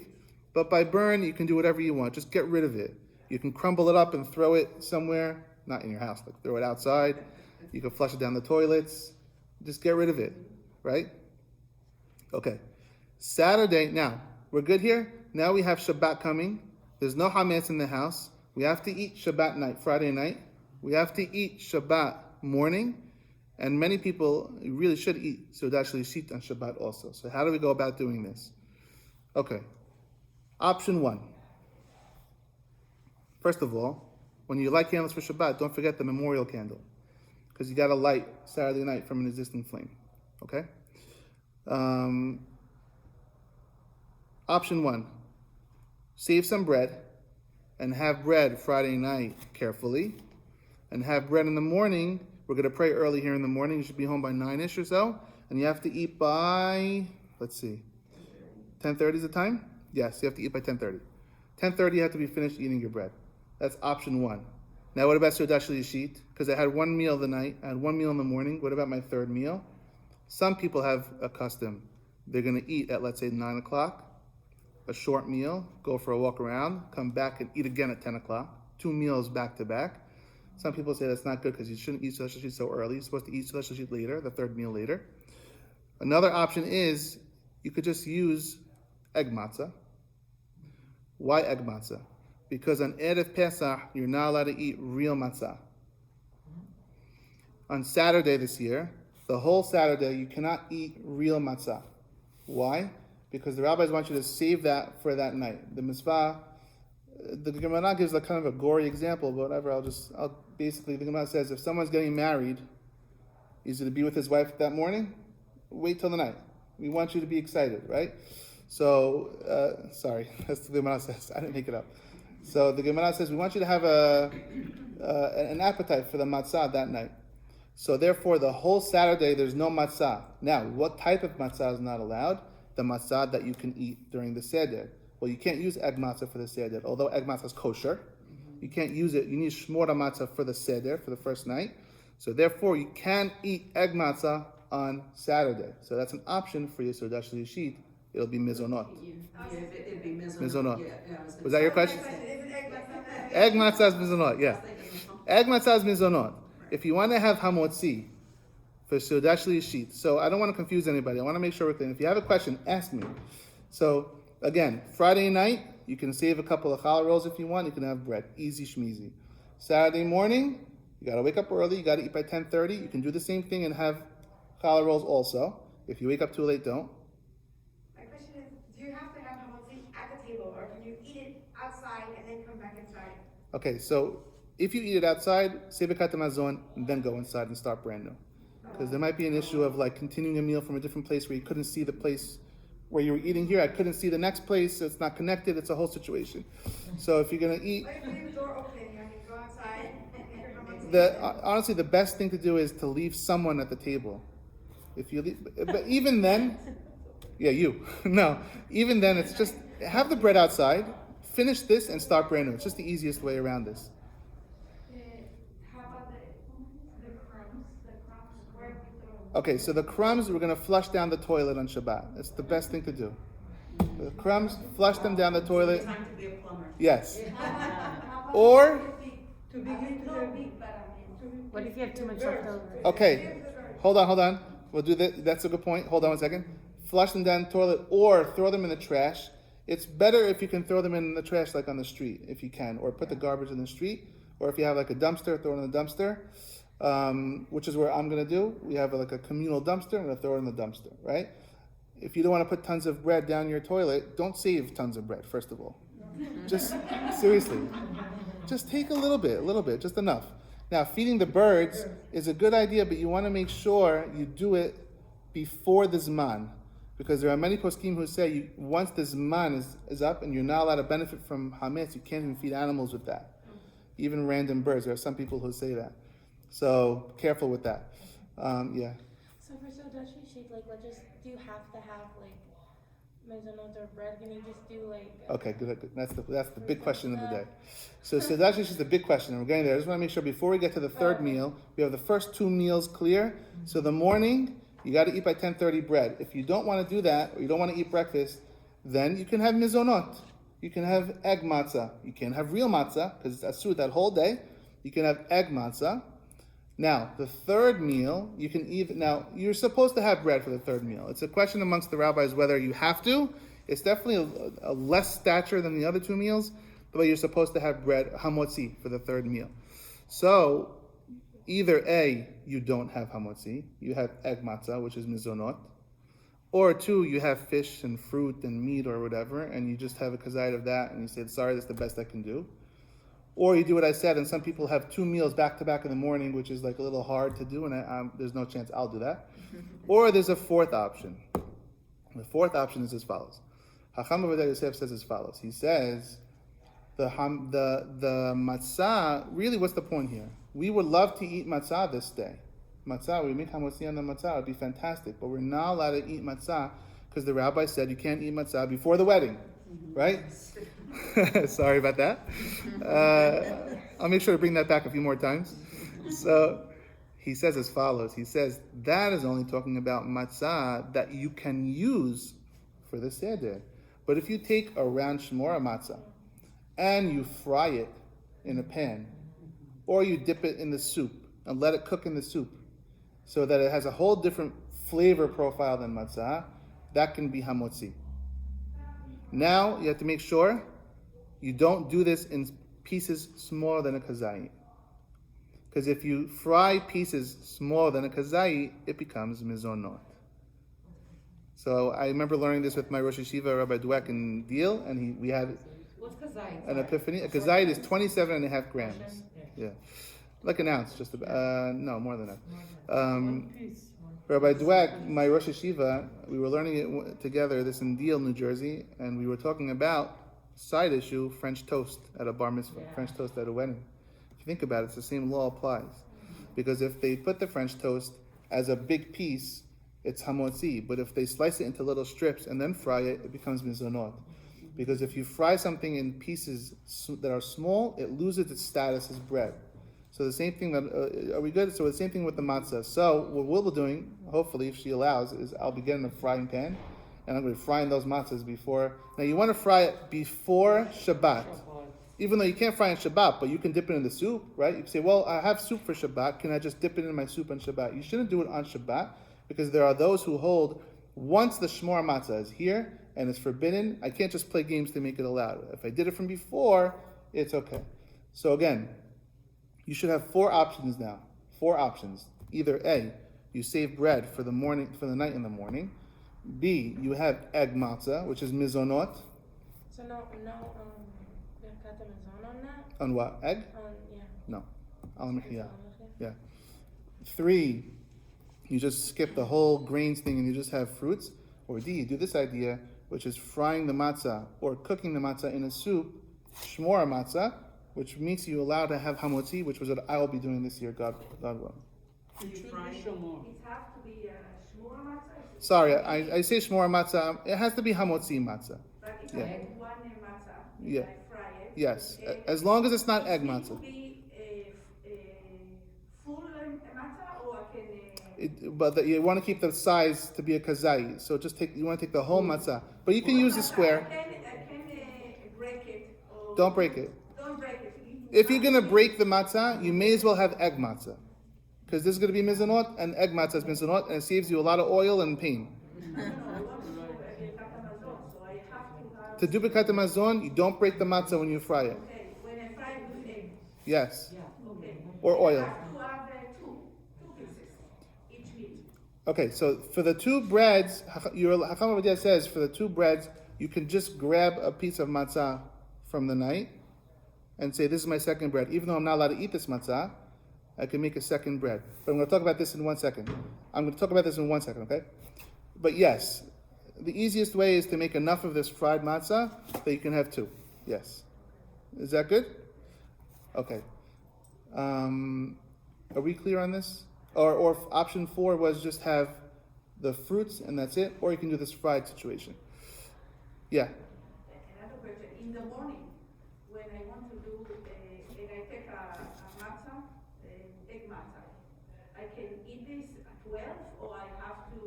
But by burn, you can do whatever you want. Just get rid of it. You can crumble it up and throw it somewhere, not in your house, like throw it outside. You can flush it down the toilets. Just get rid of it, right? Okay. Saturday, now, we're good here? Now we have Shabbat coming. There's no hametz in the house. We have to eat Shabbat night, Friday night. We have to eat Shabbat morning. And many people really should eat Seudat Shlishit on Shabbat also. So how do we go about doing this? Okay. Option 1. First of all, when you light candles for Shabbat, don't forget the memorial candle. Because you got to light Saturday night from an existing flame. Okay? Option 1. Save some bread and have bread Friday night carefully. And have bread in the morning. We're going to pray early here in the morning. You should be home by 9-ish or so. And you have to eat by, 10:30 is the time? Yes, you have to eat by 10:30. 10:30 you have to be finished eating your bread. That's option 1. Now what about Seudat Shlishit? Because I had 1 meal the night, I had 1 meal in the morning. What about my 3rd meal? Some people have a custom. they're going to eat at, let's say, 9 o'clock, a short meal, go for a walk around, come back and eat again at 10 o'clock, 2 meals back to back. Some people say that's not good because you shouldn't eat Seudah Shlishit so early. You're supposed to eat Seudah Shlishit later, the third meal later. Another option is you could just use egg matzah. Why egg matzah? Because on Erev Pesach, you're not allowed to eat real matzah. On Saturday this year, the whole Saturday, you cannot eat real matzah. Why? Because the rabbis want you to save that for that night. The mitzvah, the Gemara gives a kind of a gory example, but whatever, basically, the Gemara says, if someone's getting married, he's going to be with his wife that morning, wait till the night. We want you to be excited, right? So, sorry, that's what the Gemara says. I didn't make it up. So the Gemara says, we want you to have an appetite for the matzah that night. So therefore, the whole Saturday, there's no matzah. Now, what type of matzah is not allowed? The matzah that you can eat during the seder. Well, you can't use egg matzah for the seder, although egg matzah is kosher. You can't use it. You need shmora matzah for the seder, for the first night. So therefore, you can eat egg matzah on Saturday. So that's an option for your Seudah Shlishit. It'll be mizonot. It'd be Mizonot. Yeah, Was that your question? Egg matzah is mizonot, yeah. Egg matzah is mizonot. If you want to have hamotzi for Seudah Shlishit, so I don't want to confuse anybody. I want to make sure we're clear. If you have a question, ask me. So again, Friday night, you can save a couple of challah rolls if you want. You can have bread. Easy schmeezy. Saturday morning, you got to wake up early. You got to eat by 10:30. You can do the same thing and have challah rolls also. If you wake up too late, don't. My question is, do you have to have hamotzi at the table, or can you eat it outside and then come back inside? Okay, so if you eat it outside, say Birkat Hamazon, and then go inside and start brand new. Because there might be an issue of like continuing a meal from a different place where you couldn't see the place where you were eating here. I couldn't see the next place. It's not connected. It's a whole situation. So if you're going to eat... But if you leave the door open, you can go outside and eat your hamotzi. Honestly, the best thing to do is to leave someone at the table. If you leave, but even then, yeah, you. No, even then, it's just have the bread outside, finish this, and start brand new. It's just the easiest way around this. How about the crumbs? Where we throw? Okay, so the crumbs, we're going to flush down the toilet on Shabbat. It's the best thing to do. The crumbs, flush them down the toilet. Time to be a plumber. Yes. Or, To begin to What if you have too much left over? okay, hold on. We'll do that. That's a good point. Hold on 1 second. Flush them down the toilet or throw them in the trash. It's better if you can throw them in the trash like on the street, if you can, or put the garbage in the street, or if you have like a dumpster, throw it in the dumpster, which is where I'm going to do. We have like a communal dumpster. I'm going to throw it in the dumpster, right? If you don't want to put tons of bread down your toilet, don't save tons of bread, first of all. Just, seriously, just take a little bit, just enough. Now, feeding the birds is a good idea, but you want to make sure you do it before the Zman. Because there are many poskim who say once the Zman is up and you're not allowed to benefit from Hametz, you can't even feed animals with that. Even random birds. There are some people who say that. So, careful with that. Yeah. So for Seudah Shlishit, like, do you have to have like mezonot or bread? Can you just do like? Okay, good. That's the big question of the day. So Seudah Shlishit is the big question, and we're getting there. I just want to make sure before we get to the third meal, we have the first 2 meals clear. So the morning, you got to eat by 10:30 bread. If you don't want to do that, or you don't want to eat breakfast, then you can have mizonot. You can have egg matzah. You can have real matzah, because it's asur that whole day. You can have egg matzah. Now, the third meal, you can eat. Now, you're supposed to have bread for the third meal. It's a question amongst the rabbis whether you have to. It's definitely a less stature than the other 2 meals, but you're supposed to have bread, hamotzi, for the third meal. So, either A, you don't have hamotzi, you have egg matzah, which is mizonot, or 2, you have fish and fruit and meat or whatever, and you just have a kazayit of that, and you say, sorry, that's the best I can do. Or you do what I said, and some people have 2 meals back to back in the morning, which is like a little hard to do, and there's no chance I'll do that. Or there's a fourth option. The fourth option is as follows. Hacham Avodah Yosef says as follows. He says, the matzah, really what's the point here? We would love to eat matzah this day. Matzah, we make hamotzi on the matzah, it would be fantastic, but we're not allowed to eat matzah because the rabbi said you can't eat matzah before the wedding, right? Sorry about that. I'll make sure to bring that back a few more times. So he says as follows. He says that is only talking about matzah that you can use for the seder. But if you take a round shmora matzah and you fry it in a pan, or you dip it in the soup and let it cook in the soup so that it has a whole different flavor profile than matzah, that can be hamotzi. Now you have to make sure you don't do this in pieces smaller than a kazayit. Because if you fry pieces smaller than a kazayit, it becomes mizonot. So I remember learning this with my Rosh Yeshiva, Rabbi Dweck in Deal, and we had What's kazayit? an epiphany. A kazayit is 27.5 grams. Yeah. Like an ounce, just about. No, more than that. Rabbi Dweck, my Rosh Yeshiva, we were learning it together, this in Deal, New Jersey, and we were talking about side issue, French toast at a bar mitzvah, French toast at a wedding. If you think about it, it's the same law applies. Because if they put the French toast as a big piece, it's hamotzi. But if they slice it into little strips and then fry it, it becomes mizonot. Because if you fry something in pieces that are small, it loses its status as bread. So the same thing, are we good? So the same thing with the matzah. So what we'll be doing, hopefully if she allows, is I'll be getting a frying pan, and I'm going to be frying those matzahs before. Now you want to fry it before Shabbat. Even though you can't fry in Shabbat, but you can dip it in the soup, right? You can say, well, I have soup for Shabbat. Can I just dip it in my soup on Shabbat? You shouldn't do it on Shabbat, because there are those who hold, once the shmor matzah is here and it's forbidden, I can't just play games to make it allowed. If I did it from before, it's okay. So again, you should have 4 options now. 4 options. Either A, you save bread for the morning, for the night in the morning. B, you have egg matzah, which is mizonot. So no, birkat hamazon on that? On what? Egg? Yeah. No. Al mechiyah. Okay. Yeah. 3, you just skip the whole grains thing and you just have fruits. Or D, you do this idea, which is frying the matzah or cooking the matzah in a soup, shmora matzah, which makes you allowed to have hamotzi, which was what I will be doing this year, God willing. It has to be shmura matzah? Sorry, I say shmora matzah. It has to be hamotzi matzah. But if Yeah. I have one matzah, Yeah. I fry it. Yes, okay, as long as it's not egg it matzah. could be full matzah, or I can... But you want to keep the size to be a kazai. So you want to take the whole matzah. But you can use the square. I can break it. Or Don't break it. Don't break it. If you're going to break the matzah, you may as well have egg matzah. Because this is going to be mizanot, and egg matzah is mizanot, and it saves you a lot of oil and pain. I want to do birkat hamazon, so I have to have... To do birkat hamazon, you don't break the matzah when you fry it. Okay, when I fry it with egg. Yes. Okay. Or oil. I have to have two pieces, each meat. Okay, so for the 2 breads, your Hacham Avadia says for the 2 breads, you can just grab a piece of matzah from the night and say, this is my second bread. Even though I'm not allowed to eat this matzah, I can make a second bread. But I'm going to talk about this in 1 second. Okay? But yes, the easiest way is to make enough of this fried matzah that you can have 2. Yes. Is that good? Okay. Are we clear on this? Or option 4 was just have the fruits and that's it, or you can do this fried situation. Yeah. Another question, in the morning, when I want to do, and I take a matzah, egg matzah, I can eat this at 12, or I have to,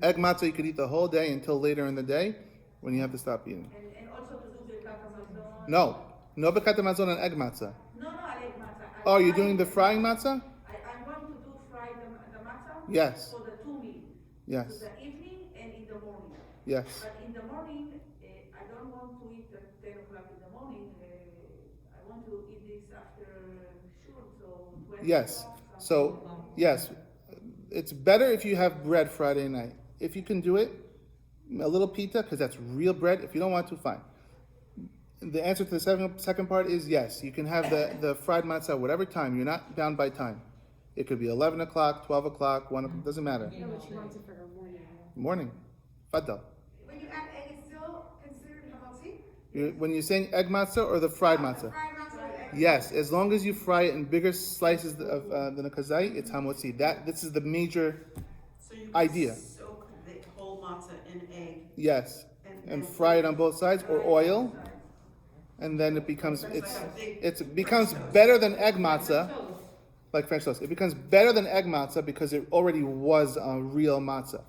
Egg matzah you could eat the whole day until later in the day when you have to stop eating. and also to do birkat hamazon? No birkat hamazon on egg matzah. No, egg matzah. Oh, you're doing the frying matzah? I'm going to do fry the matzah? Yes. For the 2 meals. Yes. So the evening and in the morning. Yes. But in the morning, I don't want to eat at 10 o'clock in the morning. I want to eat this after shul, so 12 Yes. o'clock, So, yes. It's better if you have bread Friday night. If you can do it, a little pita, because that's real bread. If you don't want to, fine. The answer to the second part is yes. You can have the fried matzah whatever time. You're not bound by time. It could be 11 o'clock, 12 o'clock, 1 o'clock. Doesn't matter. No, but she wants it for her morning. Morning. Faddal. When you add egg, it's still considered hamotzi? When you're saying egg matzah or the fried The matzah? fried matzah with egg. Yes, as long as you fry it in bigger slices than a kazai, it's hamotzi. This is the major So you idea. soak the whole matzah in egg Yes, and then fry it on both sides or oil, and then it becomes becomes better than egg matzah. like French toast. It becomes better than egg matzah because it already was a real matzah.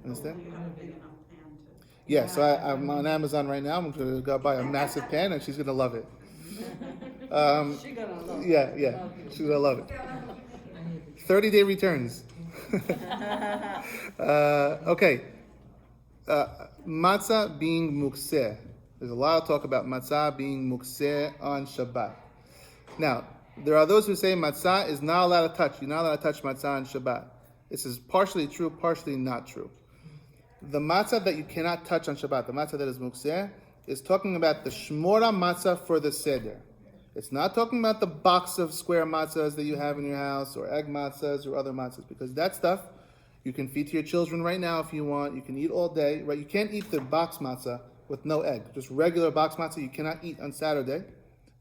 Understand? You have a big enough pan to. Yeah, so I'm on Amazon right now. I'm going to go buy a massive pan, and she's going to love it. She gonna love it. Yeah, she's going to love it. 30-day returns. Okay. Matzah being mukseh. There's a lot of talk about matzah being mukseh on Shabbat. Now, there are those who say matzah is not allowed to touch. You're not allowed to touch matzah on Shabbat. This is partially true, partially not true. The matzah that you cannot touch on Shabbat, the matzah that is mukseh, is talking about the shmora matzah for the seder. It's not talking about the box of square matzahs that you have in your house, or egg matzahs, or other matzahs, because that stuff you can feed to your children right now if you want. You can eat all day, right? You can't eat the box matzah with no egg. Just regular box matzah you cannot eat on Saturday,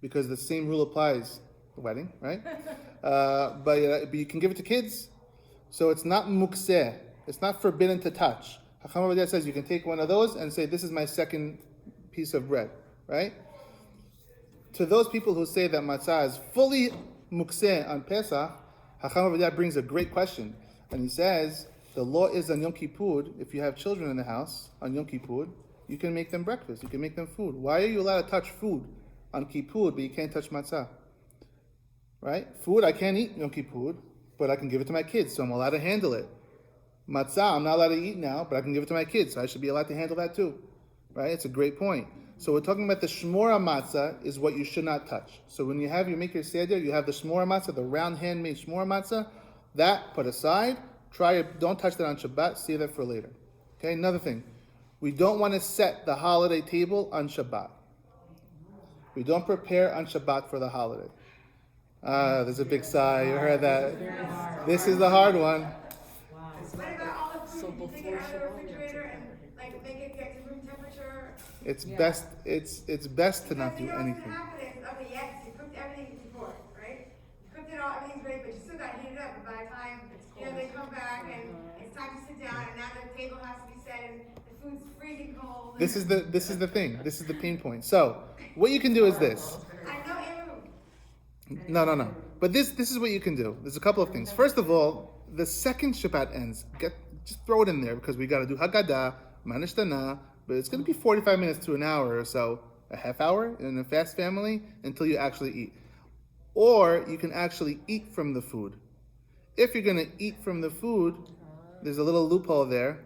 because the same rule applies the wedding, right? But you can give it to kids. So it's not mukseh. It's not forbidden to touch. Hacham Ovadia says you can take one of those and say, this is my second piece of bread, right? To those people who say that matzah is fully mukseh on Pesach, Hacham Ovadia brings a great question. And he says, the law is on Yom Kippur, if you have children in the house, on Yom Kippur, you can make them breakfast, you can make them food. Why are you allowed to touch food on Kippur, but you can't touch matzah? Right? Food I can't eat Yom Kippur, but I can give it to my kids, so I'm allowed to handle it. Matzah I'm not allowed to eat now, but I can give it to my kids, so I should be allowed to handle that too. Right? It's a great point. So we're talking about the shmora matzah is what you should not touch. So when you make your seder, you have the shmora matzah, the round handmade shmora matzah, that put aside, don't touch that on Shabbat, save that for later. Okay, another thing. We don't want to set the holiday table on Shabbat. We don't prepare on Shabbat for the holiday. There's a big sigh. You heard that. This is the hard one. What about all the food? You take it out of the refrigerator and like make it get to room temperature? It's best to not do Because anything. what's gonna happen is, okay, yes, you cooked everything before, right? You cooked it all, everything's ready, but you still got to heat it up. And by the time, they come back and it's time to sit down and now the table has to be set and the food's freezing cold. This is the thing. This is the pain point. So what you can do is this. I know everyone. No. But this is what you can do. There's a couple of things. First of all, the second Shabbat ends, just throw it in there because we got to do Haggadah, Manishtana, but it's going to be 45 minutes to an hour or so, a half hour in a fast family until you actually eat. Or you can actually eat from the food. If you're going to eat from the food, there's a little loophole there.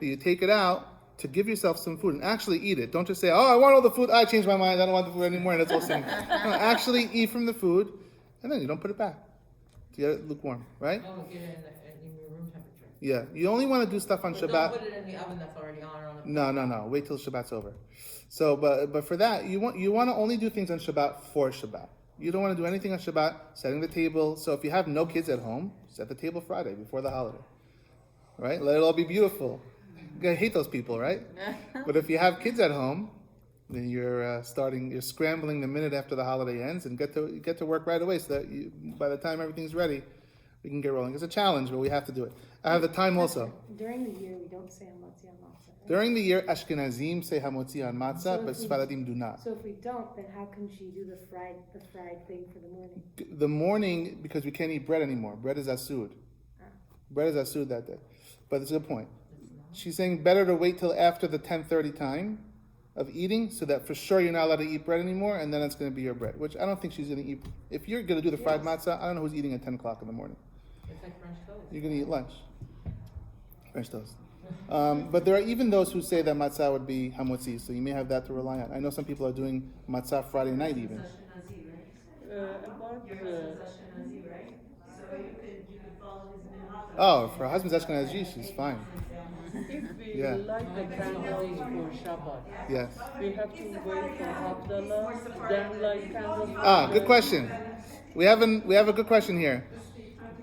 You take it out to give yourself some food and actually eat it. Don't just say, I want all the food. I changed my mind. I don't want the food anymore. And that's all same. No, actually eat from the food and then you don't put it back to get it lukewarm, right? Don't get it in your room temperature. Yeah. You only want to do stuff on But Shabbat. don't put it in the oven that's already on or on the. No. Wait till Shabbat's over. So, but for that, you want to only do things on Shabbat for Shabbat. You don't want to do anything on Shabbat, setting the table. So if you have no kids at home, set the table Friday before the holiday. Right? Let it all be beautiful. I hate those people, right? But if you have kids at home, then you're scrambling the minute after the holiday ends and get to work right away so that by the time everything's ready, we can get rolling. It's a challenge, but we have to do it. I have the time also. During the year, we don't say hamotzi on matzah. Right? During the year, Ashkenazim say hamotzi on matzah, but Sfaradim do not. So if we don't, then how can she do the fried thing for the morning? The morning, because we can't eat bread anymore. Bread is asud. Bread is asud that day. But it's a good point. She's saying better to wait till after the 10:30 time of eating, so that for sure you're not allowed to eat bread anymore, and then it's going to be your bread. Which I don't think she's going to eat. If you're going to do the fried matzah, I don't know who's eating at 10 o'clock in the morning. It's like French toast. You're going to eat lunch. French toast. But there are even those who say that matzah would be hamotzi, so you may have that to rely on. I know some people are doing matzah Friday night even. Oh, for her husband's Ashkenazi, she's fine. If we Yeah. light the candles for Shabbat, Yes. we have to wait for haftara, then light candles. Good question. We have a good question here.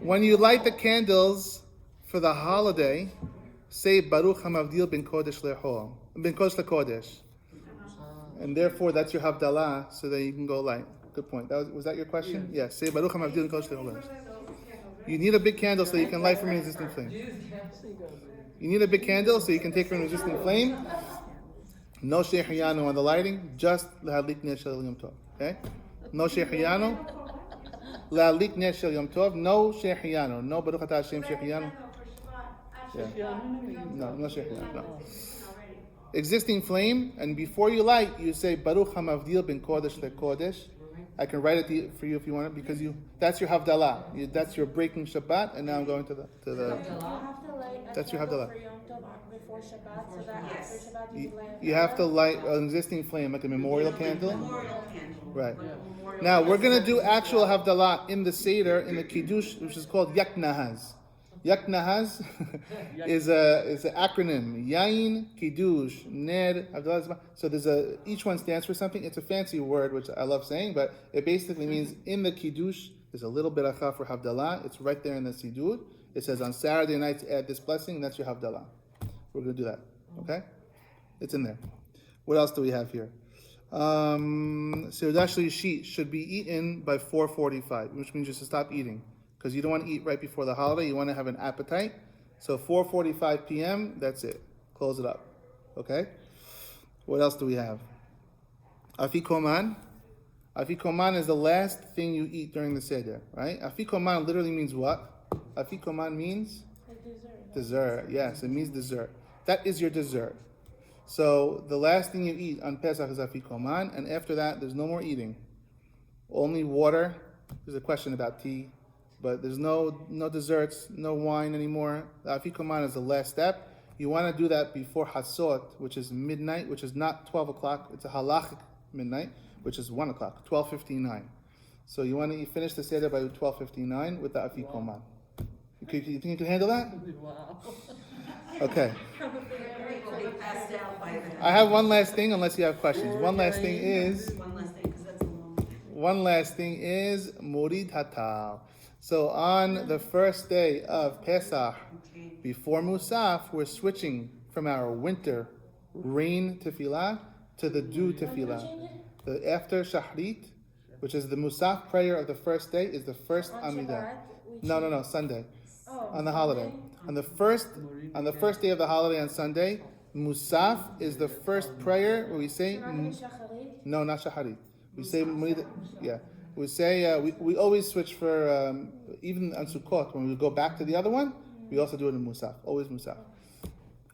When you light the candles for the holiday, say Baruch Hamavdil ben Kodesh leHol, ben Kodesh leKodesh, and therefore that's your havdalah, so that you can go light. Good point. Was that your question? Yes. Say Baruch Hamavdil ben Kodesh leHol. You need a big candle so you can light from an resistant flame. You need a big candle so you can take from a resistant flame. No shehiyanu on the lighting, just lahadlik neshel yom tov. Okay? No shehiyanu. La'alik ner shel Yom Tov. No Shehiyanu. No Baruch Atah Hashem Shehiyanu. Yeah. No Shehiyanu. No. Existing flame, and before you light, you say Baruch Hamavdil ben Kodesh leKodesh. I can write it for you if you want it, because that's your havdalah. That's your breaking Shabbat, and now I'm going to the. You have to light That's your havdalah. for Yom Tov before Shabbat, so that after Shabbat you can light. You have to light an existing flame, like a memorial candle. Memorial candle. Right. Memorial Now we're candle. gonna do actual havdalah in the seder, in the kiddush, which is called Yaknahaz. Yaknahaz is an acronym. Yain, Kiddush, Ner, Havdalah. So each one stands for something. It's a fancy word, which I love saying, but it basically means in the Kiddush, there's a little beracha for Havdalah. It's right there in the Siddur. It says on Saturday night to add this blessing, and that's your Havdalah. We're going to do that. Okay? It's in there. What else do we have here? Seudah Shlishit should be eaten by 4:45, which means just to stop eating. Because you don't want to eat right before the holiday. You want to have an appetite. So 4:45 p.m., that's it. Close it up. Okay? What else do we have? Afikoman. Afikoman is the last thing you eat during the Seder, right? Afikoman literally means what? Afikoman means? Dessert. Yes, it means dessert. That is your dessert. So the last thing you eat on Pesach is Afikoman, and after that, there's no more eating. Only water. There's a question about tea. But there's no desserts, no wine anymore. The Afikoman is the last step. You want to do that before Hasot, which is midnight, which is not 12 o'clock. It's a halachic midnight, which is 1 o'clock, 12:59. So you want to finish the Seder by 12:59 with the Afikoman. Wow. You think you can handle that? Wow. Okay. Will be passed out by then. I have one last thing, unless you have questions. One last thing is Murid Hatal. So on the first day of Pesach, before Musaf, we're switching from our winter rain tefillah to the dew tefillah. The after Shahrit, which is the Musaf prayer of the first day, is the first Amidah. No, Sunday. On the holiday. On the first day of the holiday on Sunday, Musaf is the first prayer where we say no, not Shaharit. We say We say we always switch for even on Sukkot when we go back to the other one. We also do it in Musaf, always Musaf,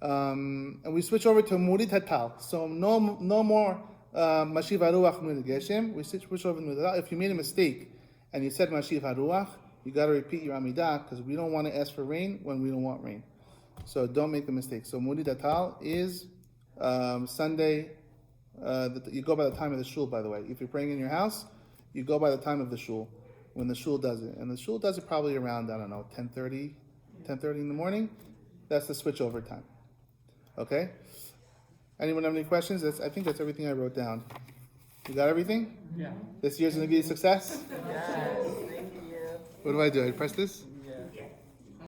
and we switch over to Murid Hatal. So no more Mashiv Haruach Murid Geshem. We switch over to Murid Hatal. If you made a mistake and you said Mashiv Haruach, you got to repeat your Amidah because we don't want to ask for rain when we don't want rain. So don't make the mistake. So Murid Hatal is Sunday. You go by the time of the shul. By the way, if you're praying in your house, you go by the time of the shul, when the shul does it. And the shul does it probably around, 10:30 in the morning. That's the switch over time. Okay? Anyone have any questions? I think that's everything I wrote down. You got everything? Yeah. This year's going to be a success? Yes, thank you. What do? I press this?